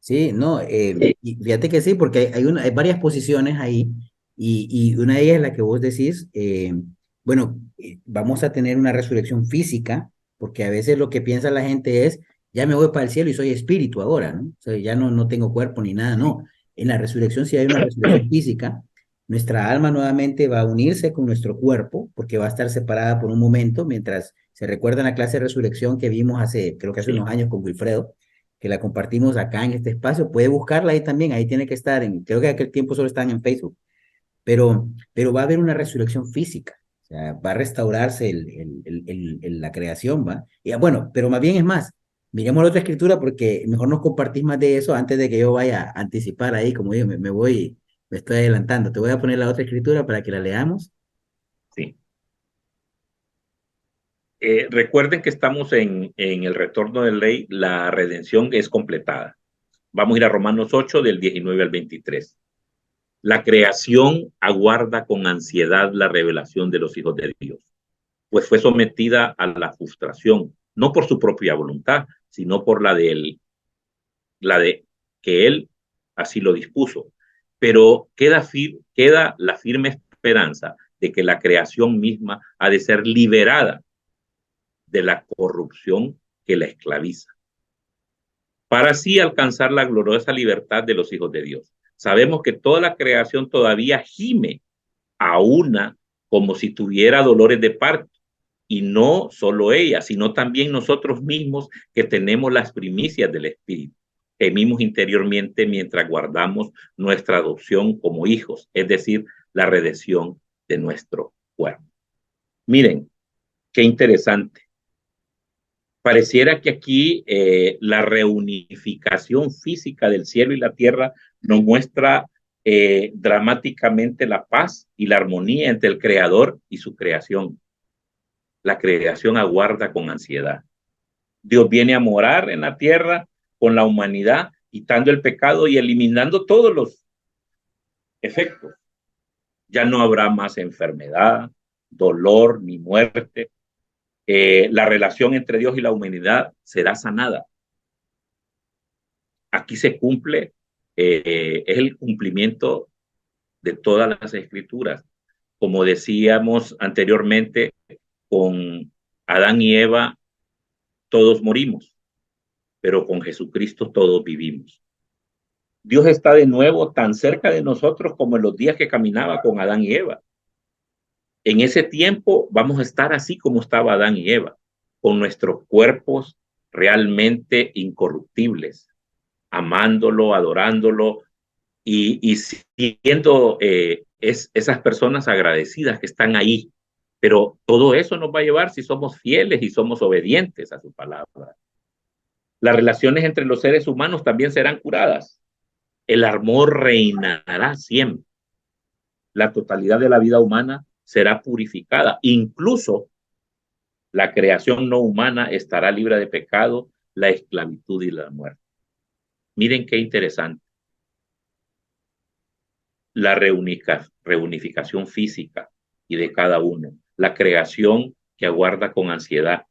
Sí, no, y fíjate que sí, porque hay varias posiciones ahí, y una de ellas es la que vos decís, bueno, vamos a tener una resurrección física, porque a veces lo que piensa la gente es, ya me voy para el cielo y soy espíritu ahora, ¿no? O sea, ya no tengo cuerpo ni nada, no. En la resurrección sí hay una resurrección física, nuestra alma nuevamente va a unirse con nuestro cuerpo, porque va a estar separada por un momento, mientras se recuerda en la clase de resurrección que vimos creo que hace Sí, unos años con Wilfredo, que la compartimos acá en este espacio, puede buscarla ahí también, ahí tiene que estar, creo que aquel tiempo solo están en Facebook, pero va a haber una resurrección física, o sea, va a restaurarse la creación, ¿va? Y, bueno, pero más bien es más, miremos la otra escritura porque mejor nos compartís más de eso antes de que yo vaya a anticipar ahí, como digo, me estoy adelantando. Te voy a poner la otra escritura para que la leamos. sí. Recuerden que estamos en el retorno del rey, la redención es completada. Vamos a ir a Romanos 8 del 19 al 23. La creación aguarda con ansiedad la revelación de los hijos de Dios, pues fue sometida a la frustración, no por su propia voluntad, sino por la de él, la de que él así lo dispuso. Pero queda la firme esperanza de que la creación misma ha de ser liberada de la corrupción que la esclaviza, para así alcanzar la gloriosa libertad de los hijos de Dios. Sabemos que toda la creación todavía gime a una como si tuviera dolores de parto, y no solo ella, sino también nosotros mismos que tenemos las primicias del Espíritu. Gemimos interiormente mientras guardamos nuestra adopción como hijos, es decir, la redención de nuestro cuerpo. Miren, qué interesante. Pareciera que aquí la reunificación física del cielo y la tierra nos muestra dramáticamente la paz y la armonía entre el Creador y su creación. La creación aguarda con ansiedad. Dios viene a morar en la tierra con la humanidad, quitando el pecado y eliminando todos los efectos. Ya no habrá más enfermedad, dolor ni muerte. La relación entre Dios y la humanidad será sanada. Aquí se cumple, es el cumplimiento de todas las escrituras. Como decíamos anteriormente, con Adán y Eva todos morimos, pero con Jesucristo todos vivimos. Dios está de nuevo tan cerca de nosotros como en los días que caminaba con Adán y Eva. En ese tiempo vamos a estar así como estaba Adán y Eva, con nuestros cuerpos realmente incorruptibles, amándolo, adorándolo y siendo esas personas agradecidas que están ahí. Pero todo eso nos va a llevar si somos fieles y somos obedientes a su palabra. Las relaciones entre los seres humanos también serán curadas. El amor reinará siempre. La totalidad de la vida humana será purificada. Incluso la creación no humana estará libre de pecado, la esclavitud y la muerte. Miren qué interesante. La reunificación física y de cada uno. La creación que aguarda con ansiedad.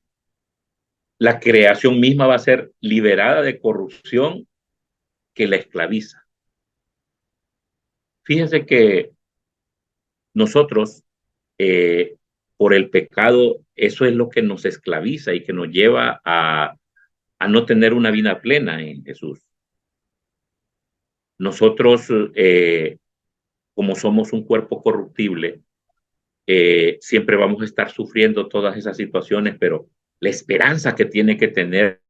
La creación misma va a ser liberada de corrupción que la esclaviza. Fíjense que nosotros, por el pecado, eso es lo que nos esclaviza y que nos lleva a no tener una vida plena en Jesús. Nosotros, como somos un cuerpo corruptible, siempre vamos a estar sufriendo todas esas situaciones, pero la esperanza que tiene que tener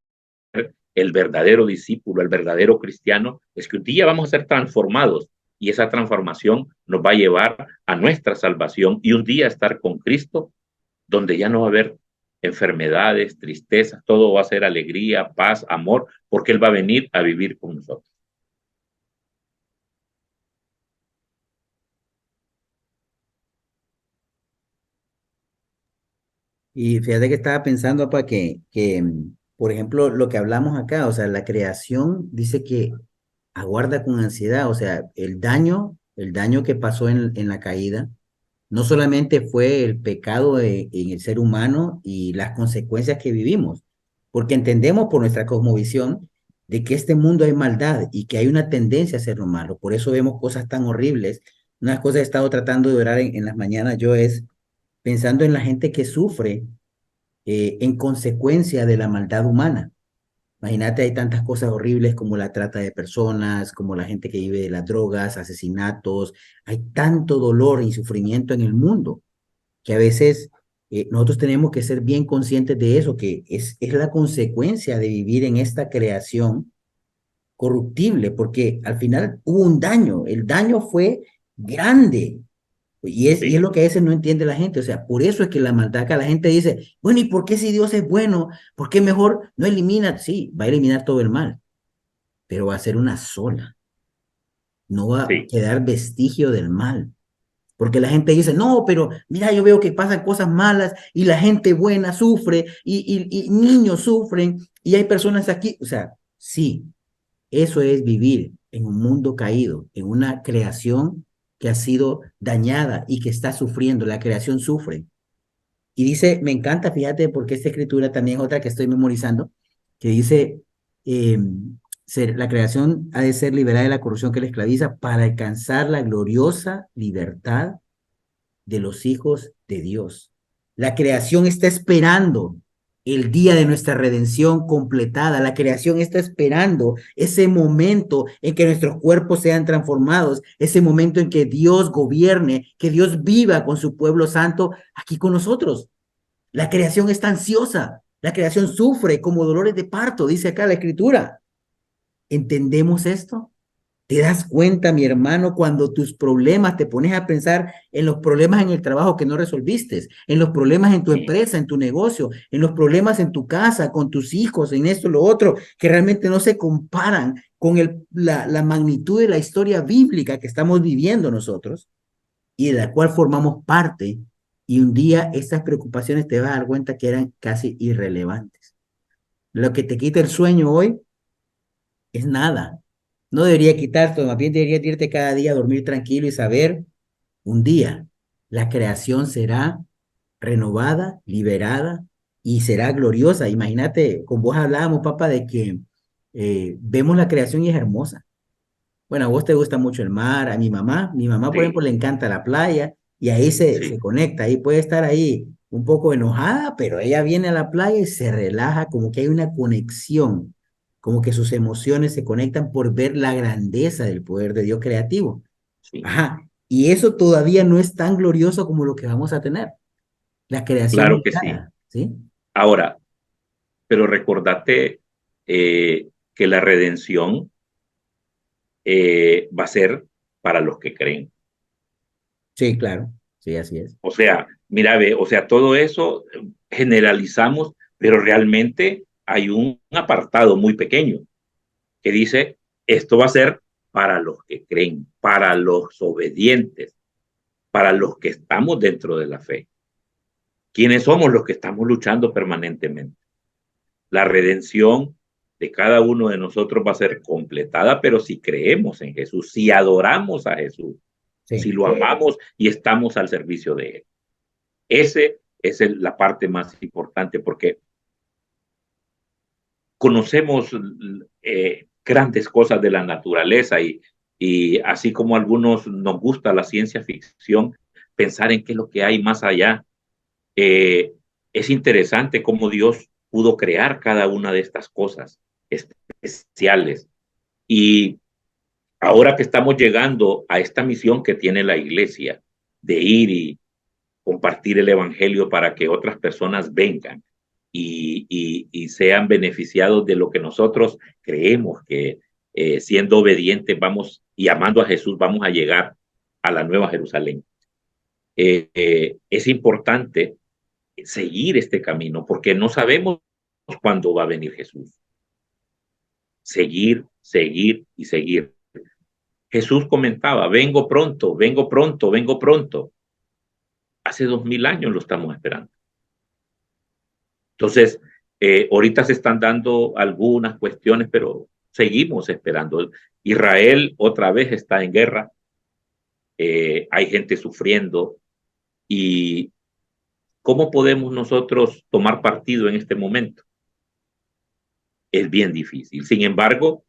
el verdadero discípulo, el verdadero cristiano, es que un día vamos a ser transformados y esa transformación nos va a llevar a nuestra salvación y un día estar con Cristo, donde ya no va a haber enfermedades, tristezas, todo va a ser alegría, paz, amor, porque Él va a venir a vivir con nosotros. Y fíjate que estaba pensando, para por ejemplo, lo que hablamos acá, o sea, la creación dice que aguarda con ansiedad, o sea, el daño que pasó en la caída, no solamente fue el pecado en el ser humano y las consecuencias que vivimos, porque entendemos por nuestra cosmovisión de que este mundo hay maldad y que hay una tendencia a hacer lo malo, por eso vemos cosas tan horribles. Una de las cosas que he estado tratando de orar en las mañanas yo es pensando en la gente que sufre en consecuencia de la maldad humana. Imagínate, hay tantas cosas horribles como la trata de personas, como la gente que vive de las drogas, asesinatos. Hay tanto dolor y sufrimiento en el mundo que a veces nosotros tenemos que ser bien conscientes de eso, que es la consecuencia de vivir en esta creación corruptible, porque al final hubo un daño, el daño fue grande. Y es Sí, lo que a veces no entiende la gente, o sea, por eso es que la maldad, que la gente dice, bueno, ¿y por qué si Dios es bueno? ¿Por qué mejor no elimina? Sí, va a eliminar todo el mal, pero va a ser una sola, no va a sí, quedar vestigio del mal. Porque la gente dice, no, pero mira, yo veo que pasan cosas malas y la gente buena sufre y niños sufren y hay personas aquí. O sea, sí, eso es vivir en un mundo caído, en una creación que ha sido dañada y que está sufriendo. La creación sufre. Y dice, me encanta, fíjate, porque esta escritura también es otra que estoy memorizando, que dice, eh, la creación ha de ser liberada de la corrupción que la esclaviza para alcanzar la gloriosa libertad de los hijos de Dios. La creación está esperando el día de nuestra redención completada. La creación está esperando ese momento en que nuestros cuerpos sean transformados, ese momento en que Dios gobierne, que Dios viva con su pueblo santo aquí con nosotros. La creación está ansiosa, la creación sufre como dolores de parto, dice acá la escritura. ¿Entendemos esto? ¿Te das cuenta, mi hermano, cuando tus problemas te pones a pensar en los problemas en el trabajo que no resolviste, en los problemas en tu sí, empresa, en tu negocio, en los problemas en tu casa, con tus hijos, en esto, lo otro, que realmente no se comparan con la magnitud de la historia bíblica que estamos viviendo nosotros y de la cual formamos parte? Y un día estas preocupaciones te vas a dar cuenta que eran casi irrelevantes. Lo que te quita el sueño hoy es nada. No debería quitarte, más bien debería irte cada día a dormir tranquilo y saber, un día la creación será renovada, liberada y será gloriosa. Imagínate, con vos hablábamos, papá, de que vemos la creación y es hermosa. Bueno, a vos te gusta mucho el mar, a mi mamá, por ejemplo, sí, le encanta la playa y ahí se sí, conecta, ahí puede estar ahí un poco enojada, pero ella viene a la playa y se relaja, como que hay una conexión, como que sus emociones se conectan por ver la grandeza del poder de Dios creativo. sí, Ajá, y eso todavía no es tan glorioso como lo que vamos a tener. La creación no claro es que sí. nada, ¿sí? Ahora, pero recordate que la redención va a ser para los que creen. Sí, claro, sí, así es. O sea, mira, ve, o sea, todo eso generalizamos, pero realmente hay un apartado muy pequeño que dice, esto va a ser para los que creen, para los obedientes, para los que estamos dentro de la fe. ¿Quiénes somos los que estamos luchando permanentemente? La redención de cada uno de nosotros va a ser completada, pero si creemos en Jesús, si adoramos a Jesús, si Sí, lo amamos y estamos al servicio de Él. Ese es la parte más importante porque conocemos grandes cosas de la naturaleza y así como a algunos nos gusta la ciencia ficción, pensar en qué es lo que hay más allá. Eh, es interesante cómo Dios pudo crear cada una de estas cosas especiales. Y ahora que estamos llegando a esta misión que tiene la iglesia de ir y compartir el evangelio para que otras personas vengan y sean beneficiados de lo que nosotros creemos que siendo obedientes vamos y amando a Jesús vamos a llegar a la Nueva Jerusalén. Es importante seguir este camino porque no sabemos cuándo va a venir Jesús. Seguir, seguir y seguir. Jesús comentaba, vengo pronto, vengo pronto, vengo pronto. Hace 2000 años lo estamos esperando. Entonces, ahorita se están dando algunas cuestiones, pero seguimos esperando. Israel otra vez está en guerra, hay gente sufriendo y ¿cómo podemos nosotros tomar partido en este momento? Es bien difícil. Sin embargo,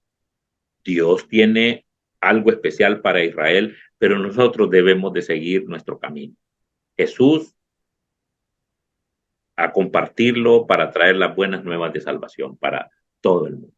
Dios tiene algo especial para Israel, pero nosotros debemos de seguir nuestro camino. Jesús a compartirlo para traer las buenas nuevas de salvación, para todo el mundo.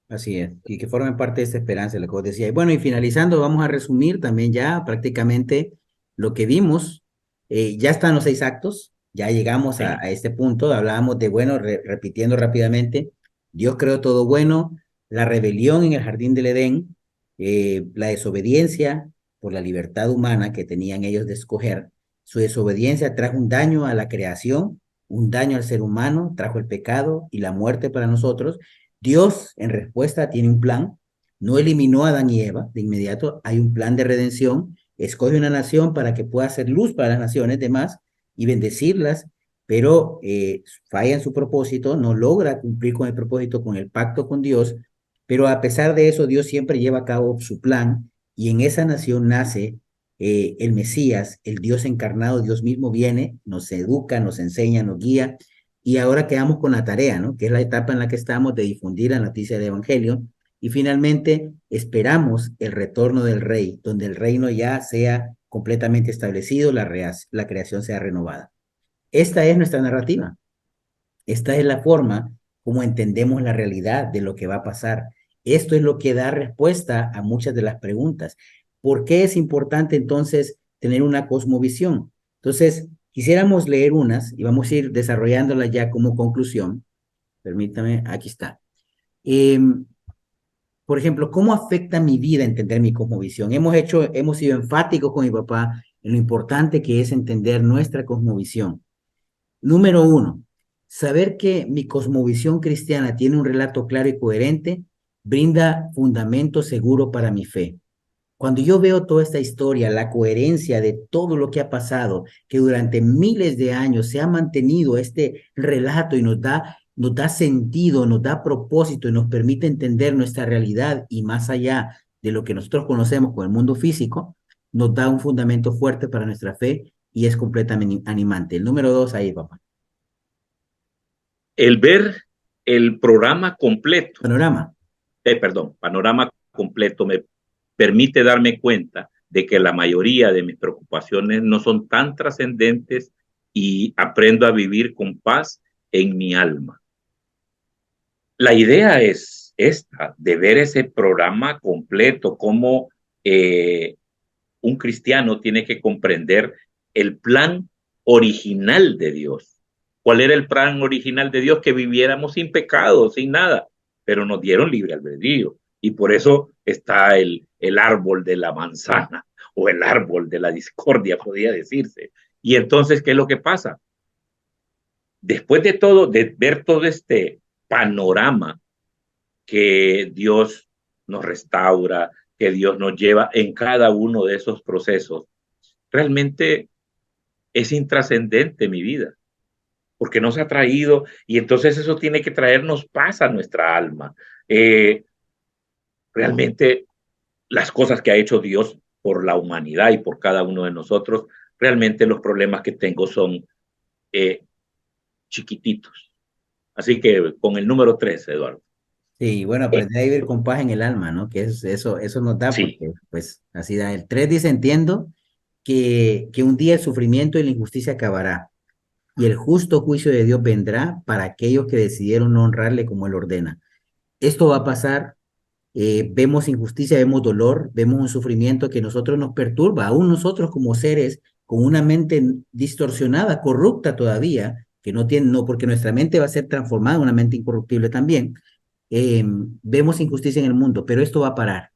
Así es, y que formen parte de esta esperanza, lo que vos decías. Y bueno, y finalizando, vamos a resumir también ya prácticamente lo que vimos. Ya están los 6 actos, ya llegamos Sí. a este punto, hablábamos de, bueno, repitiendo rápidamente, Dios creó todo bueno, la rebelión en el jardín del Edén, la desobediencia por la libertad humana que tenían ellos de escoger, su desobediencia trajo un daño a la creación, un daño al ser humano, trajo el pecado y la muerte para nosotros. Dios, en respuesta, tiene un plan. No eliminó a Adán y Eva de inmediato. Hay un plan de redención. Escoge una nación para que pueda hacer luz para las naciones demás y bendecirlas, pero falla en su propósito, no logra cumplir con el propósito, con el pacto con Dios. Pero a pesar de eso, Dios siempre lleva a cabo su plan y en esa nación nace el Mesías, el Dios encarnado. Dios mismo viene, nos educa, nos enseña, nos guía y ahora quedamos con la tarea, ¿no? Que es la etapa en la que estamos de difundir la noticia del Evangelio. Y finalmente esperamos el retorno del Rey, donde el reino ya sea completamente establecido, la creación sea renovada. Esta es nuestra narrativa. Esta es la forma como entendemos la realidad de lo que va a pasar. Esto es lo que da respuesta a muchas de las preguntas. ¿Por qué es importante entonces tener una cosmovisión? Entonces, quisiéramos leer unas y vamos a ir desarrollándolas ya como conclusión. Permítame, aquí está. Por ejemplo, ¿cómo afecta mi vida entender mi cosmovisión? Hemos sido enfáticos con mi papá en lo importante que es entender nuestra cosmovisión. Número uno, saber que mi cosmovisión cristiana tiene un relato claro y coherente brinda fundamento seguro para mi fe. Cuando yo veo toda esta historia, la coherencia de todo lo que ha pasado, que durante miles de años se ha mantenido este relato y nos da sentido, nos da propósito y nos permite entender nuestra realidad y más allá de lo que nosotros conocemos con el mundo físico, nos da un fundamento fuerte para nuestra fe y es completamente animante. El número 2 ahí, papá. El ver el programa completo, Panorama. panorama completo, me permite darme cuenta de que la mayoría de mis preocupaciones no son tan trascendentes y aprendo a vivir con paz en mi alma. La idea es esta, de ver ese programa completo, cómo un cristiano tiene que comprender el plan original de Dios. ¿Cuál era el plan original de Dios? Que viviéramos sin pecado, sin nada, pero nos dieron libre albedrío. Y por eso está el árbol de la manzana o el árbol de la discordia, podría decirse. Y entonces, ¿qué es lo que pasa? Después de todo, de ver todo este panorama que Dios nos restaura, que Dios nos lleva en cada uno de esos procesos, realmente es intrascendente mi vida, porque nos ha traído y entonces eso tiene que traernos paz a nuestra alma. Realmente las cosas que ha hecho Dios por la humanidad y por cada uno de nosotros, realmente los problemas que tengo son chiquititos. Así que con el número 3, Eduardo. Sí, bueno, Eh, aprender a vivir con paz en el alma, ¿no? Que eso nos da, sí, porque pues así da. El 3 dice, entiendo que un día el sufrimiento y la injusticia acabará, y el justo juicio de Dios vendrá para aquellos que decidieron no honrarle como Él ordena. Esto va a pasar, vemos injusticia, vemos dolor, vemos un sufrimiento que nosotros nos perturba, aún nosotros como seres con una mente distorsionada, corrupta todavía, que no tiene, no, porque nuestra mente va a ser transformada en una mente incorruptible también. Vemos injusticia en el mundo, pero esto va a parar.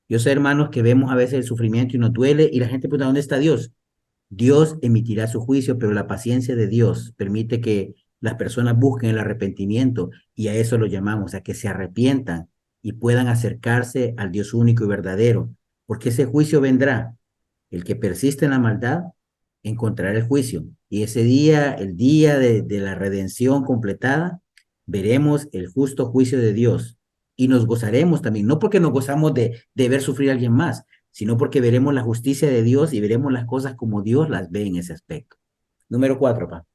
Yo sé, hermanos, que vemos a veces el sufrimiento y nos duele y la gente pregunta, ¿dónde está Dios? Dios emitirá su juicio, pero la paciencia de Dios permite que las personas busquen el arrepentimiento y a eso lo llamamos, a que se arrepientan y puedan acercarse al Dios único y verdadero, porque ese juicio vendrá. El que persiste en la maldad encontrará el juicio y ese día, el día de la redención completada, veremos el justo juicio de Dios y nos gozaremos también, no porque nos gozamos de ver sufrir a alguien más, sino porque veremos la justicia de Dios y veremos las cosas como Dios las ve en ese aspecto. Número 4, pa.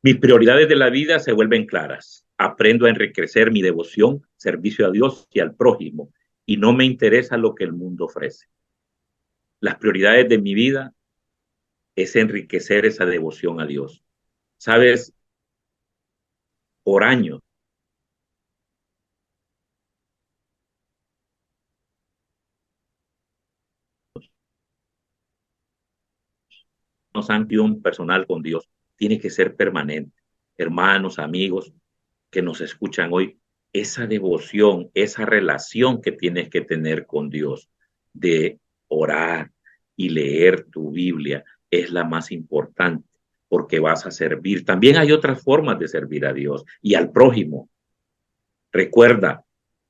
mis prioridades de la vida se vuelven claras. Aprendo a enriquecer mi devoción, servicio a Dios y al prójimo, y no me interesa lo que el mundo ofrece. Las prioridades de mi vida es enriquecer esa devoción a Dios. Sabes, por años. Nos han tenido un personal con Dios, tiene que ser permanente. Hermanos, amigos que nos escuchan hoy, esa devoción, esa relación que tienes que tener con Dios, de orar y leer tu Biblia, es la más importante, porque vas a servir. También hay otras formas de servir a Dios y al prójimo. Recuerda,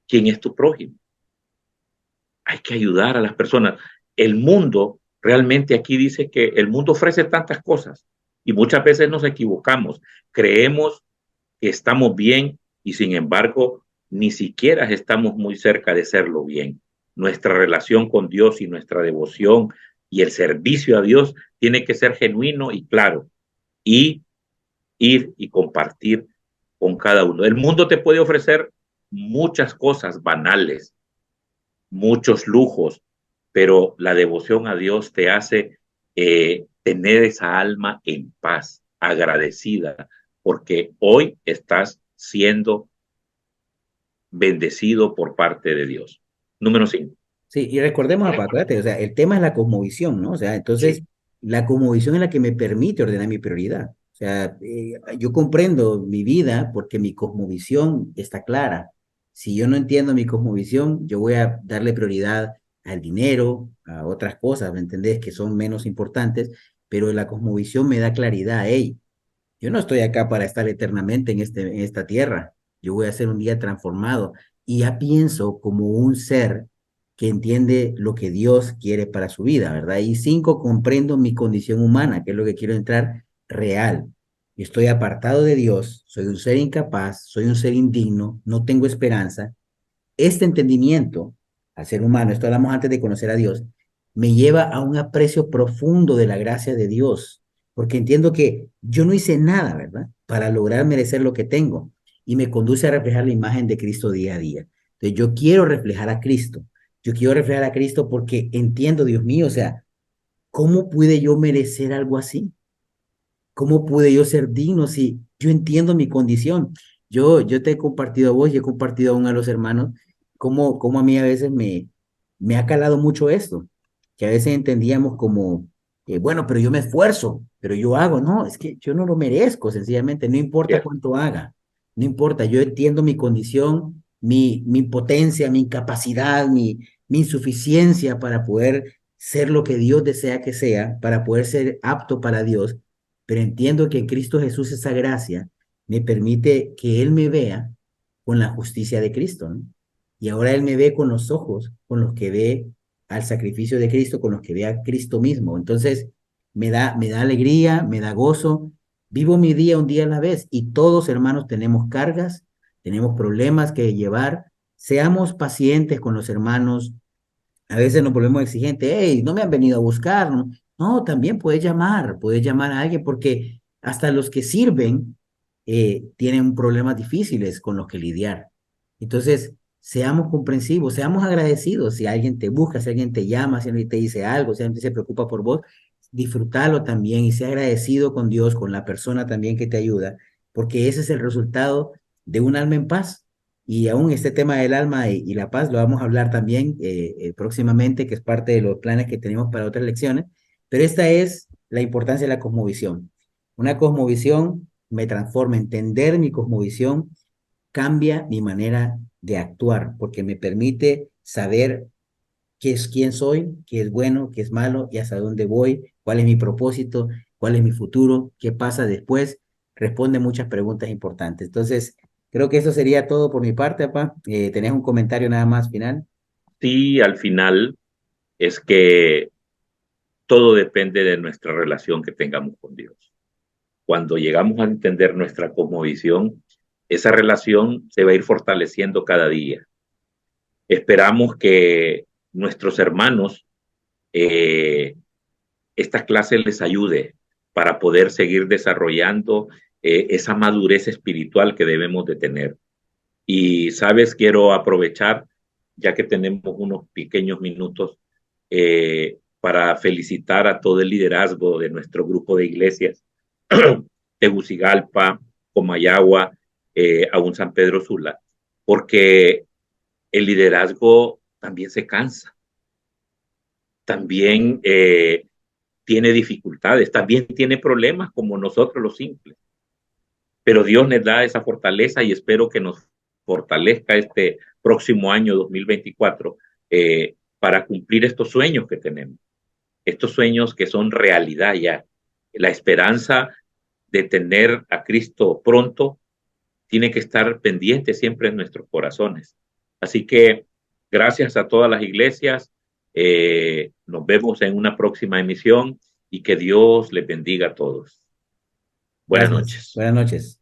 ¿quién es tu prójimo? Hay que ayudar a las personas. El mundo, realmente aquí dice que el mundo ofrece tantas cosas y muchas veces nos equivocamos. Creemos que estamos bien y sin embargo ni siquiera estamos muy cerca de serlo bien. Nuestra relación con Dios y nuestra devoción y el servicio a Dios tiene que ser genuino y claro, y ir y compartir con cada uno. El mundo te puede ofrecer muchas cosas banales, muchos lujos, pero la devoción a Dios te hace tener esa alma en paz, agradecida, porque hoy estás siendo bendecido por parte de Dios. Número 5. Sí, y recordemos, acuérdate, o sea, el tema es la cosmovisión, ¿no? O sea, entonces, Sí, la cosmovisión es la que me permite ordenar mi prioridad. O sea, yo comprendo mi vida porque mi cosmovisión está clara. Si yo no entiendo mi cosmovisión, yo voy a darle prioridad al dinero, a otras cosas, ¿me entendés? Que son menos importantes, pero la cosmovisión me da claridad. Hey, yo no estoy acá para estar eternamente en esta tierra. Yo voy a ser un día transformado y ya pienso como un ser que entiende lo que Dios quiere para su vida, ¿verdad? Y cinco, comprendo mi condición humana, que es lo que quiero entrar real. Yo estoy apartado de Dios, soy un ser incapaz, soy un ser indigno, no tengo esperanza. Este entendimiento al ser humano, esto hablamos antes de conocer a Dios, me lleva a un aprecio profundo de la gracia de Dios, porque entiendo que yo no hice nada, ¿verdad? Para lograr merecer lo que tengo y me conduce a reflejar la imagen de Cristo día a día. Entonces yo quiero reflejar a Cristo, yo quiero reflejar a Cristo porque entiendo, Dios mío, o sea, ¿cómo pude yo merecer algo así? ¿Cómo pude yo ser digno si yo entiendo mi condición? Yo te he compartido a vos y he compartido aún a los hermanos cómo a mí a veces me ha calado mucho esto, que a veces entendíamos como, bueno, pero yo me esfuerzo, pero yo hago, no, es que yo no lo merezco, sencillamente, no importa yes, cuánto haga, no importa, yo entiendo mi condición, mi impotencia, mi incapacidad, mi insuficiencia para poder ser lo que Dios desea que sea, para poder ser apto para Dios, pero entiendo que en Cristo Jesús esa gracia me permite que Él me vea con la justicia de Cristo, ¿no? Y ahora Él me ve con los ojos con los que ve al sacrificio de Cristo, con los que ve a Cristo mismo. Entonces, me da alegría, me da gozo. Vivo mi día un día a la vez y todos, hermanos, tenemos cargas, tenemos problemas que llevar. Seamos pacientes con los hermanos, a veces nos volvemos exigentes, hey, no me han venido a buscar, ¿no? No, también puedes llamar a alguien porque hasta los que sirven tienen problemas difíciles con los que lidiar. Entonces, seamos comprensivos, seamos agradecidos. Si alguien te busca, si alguien te llama, si alguien te dice algo, si alguien se preocupa por vos, disfrútalo también y sea agradecido con Dios, con la persona también que te ayuda, porque ese es el resultado de un alma en paz. Y aún este tema del alma y la paz lo vamos a hablar también próximamente, que es parte de los planes que tenemos para otras lecciones, pero esta es la importancia de la cosmovisión. Una cosmovisión me transforma, entender mi cosmovisión cambia mi manera de actuar, porque me permite saber qué es quién soy, qué es bueno, qué es malo y hasta dónde voy, cuál es mi propósito, cuál es mi futuro, qué pasa después. Responde muchas preguntas importantes. Entonces, creo que eso sería todo por mi parte, papá. ¿Tenés un comentario nada más final? sí, al final es que todo depende de nuestra relación que tengamos con Dios. Cuando llegamos a entender nuestra cosmovisión, esa relación se va a ir fortaleciendo cada día. Esperamos que nuestros hermanos, eh, esta clase les ayude para poder seguir desarrollando esa madurez espiritual que debemos de tener. Y, sabes, quiero aprovechar, ya que tenemos unos pequeños minutos, para felicitar a todo el liderazgo de nuestro grupo de iglesias, Tegucigalpa, Comayagua, a un San Pedro Sula, porque el liderazgo también se cansa, también tiene dificultades, también tiene problemas como nosotros los simples, pero Dios les da esa fortaleza y espero que nos fortalezca este próximo año 2024 para cumplir estos sueños que tenemos, estos sueños que son realidad ya. La esperanza de tener a Cristo pronto tiene que estar pendiente siempre en nuestros corazones. Así que gracias a todas las iglesias. Nos vemos en una próxima emisión y que Dios les bendiga a todos. Buenas Gracias. noches. Buenas noches.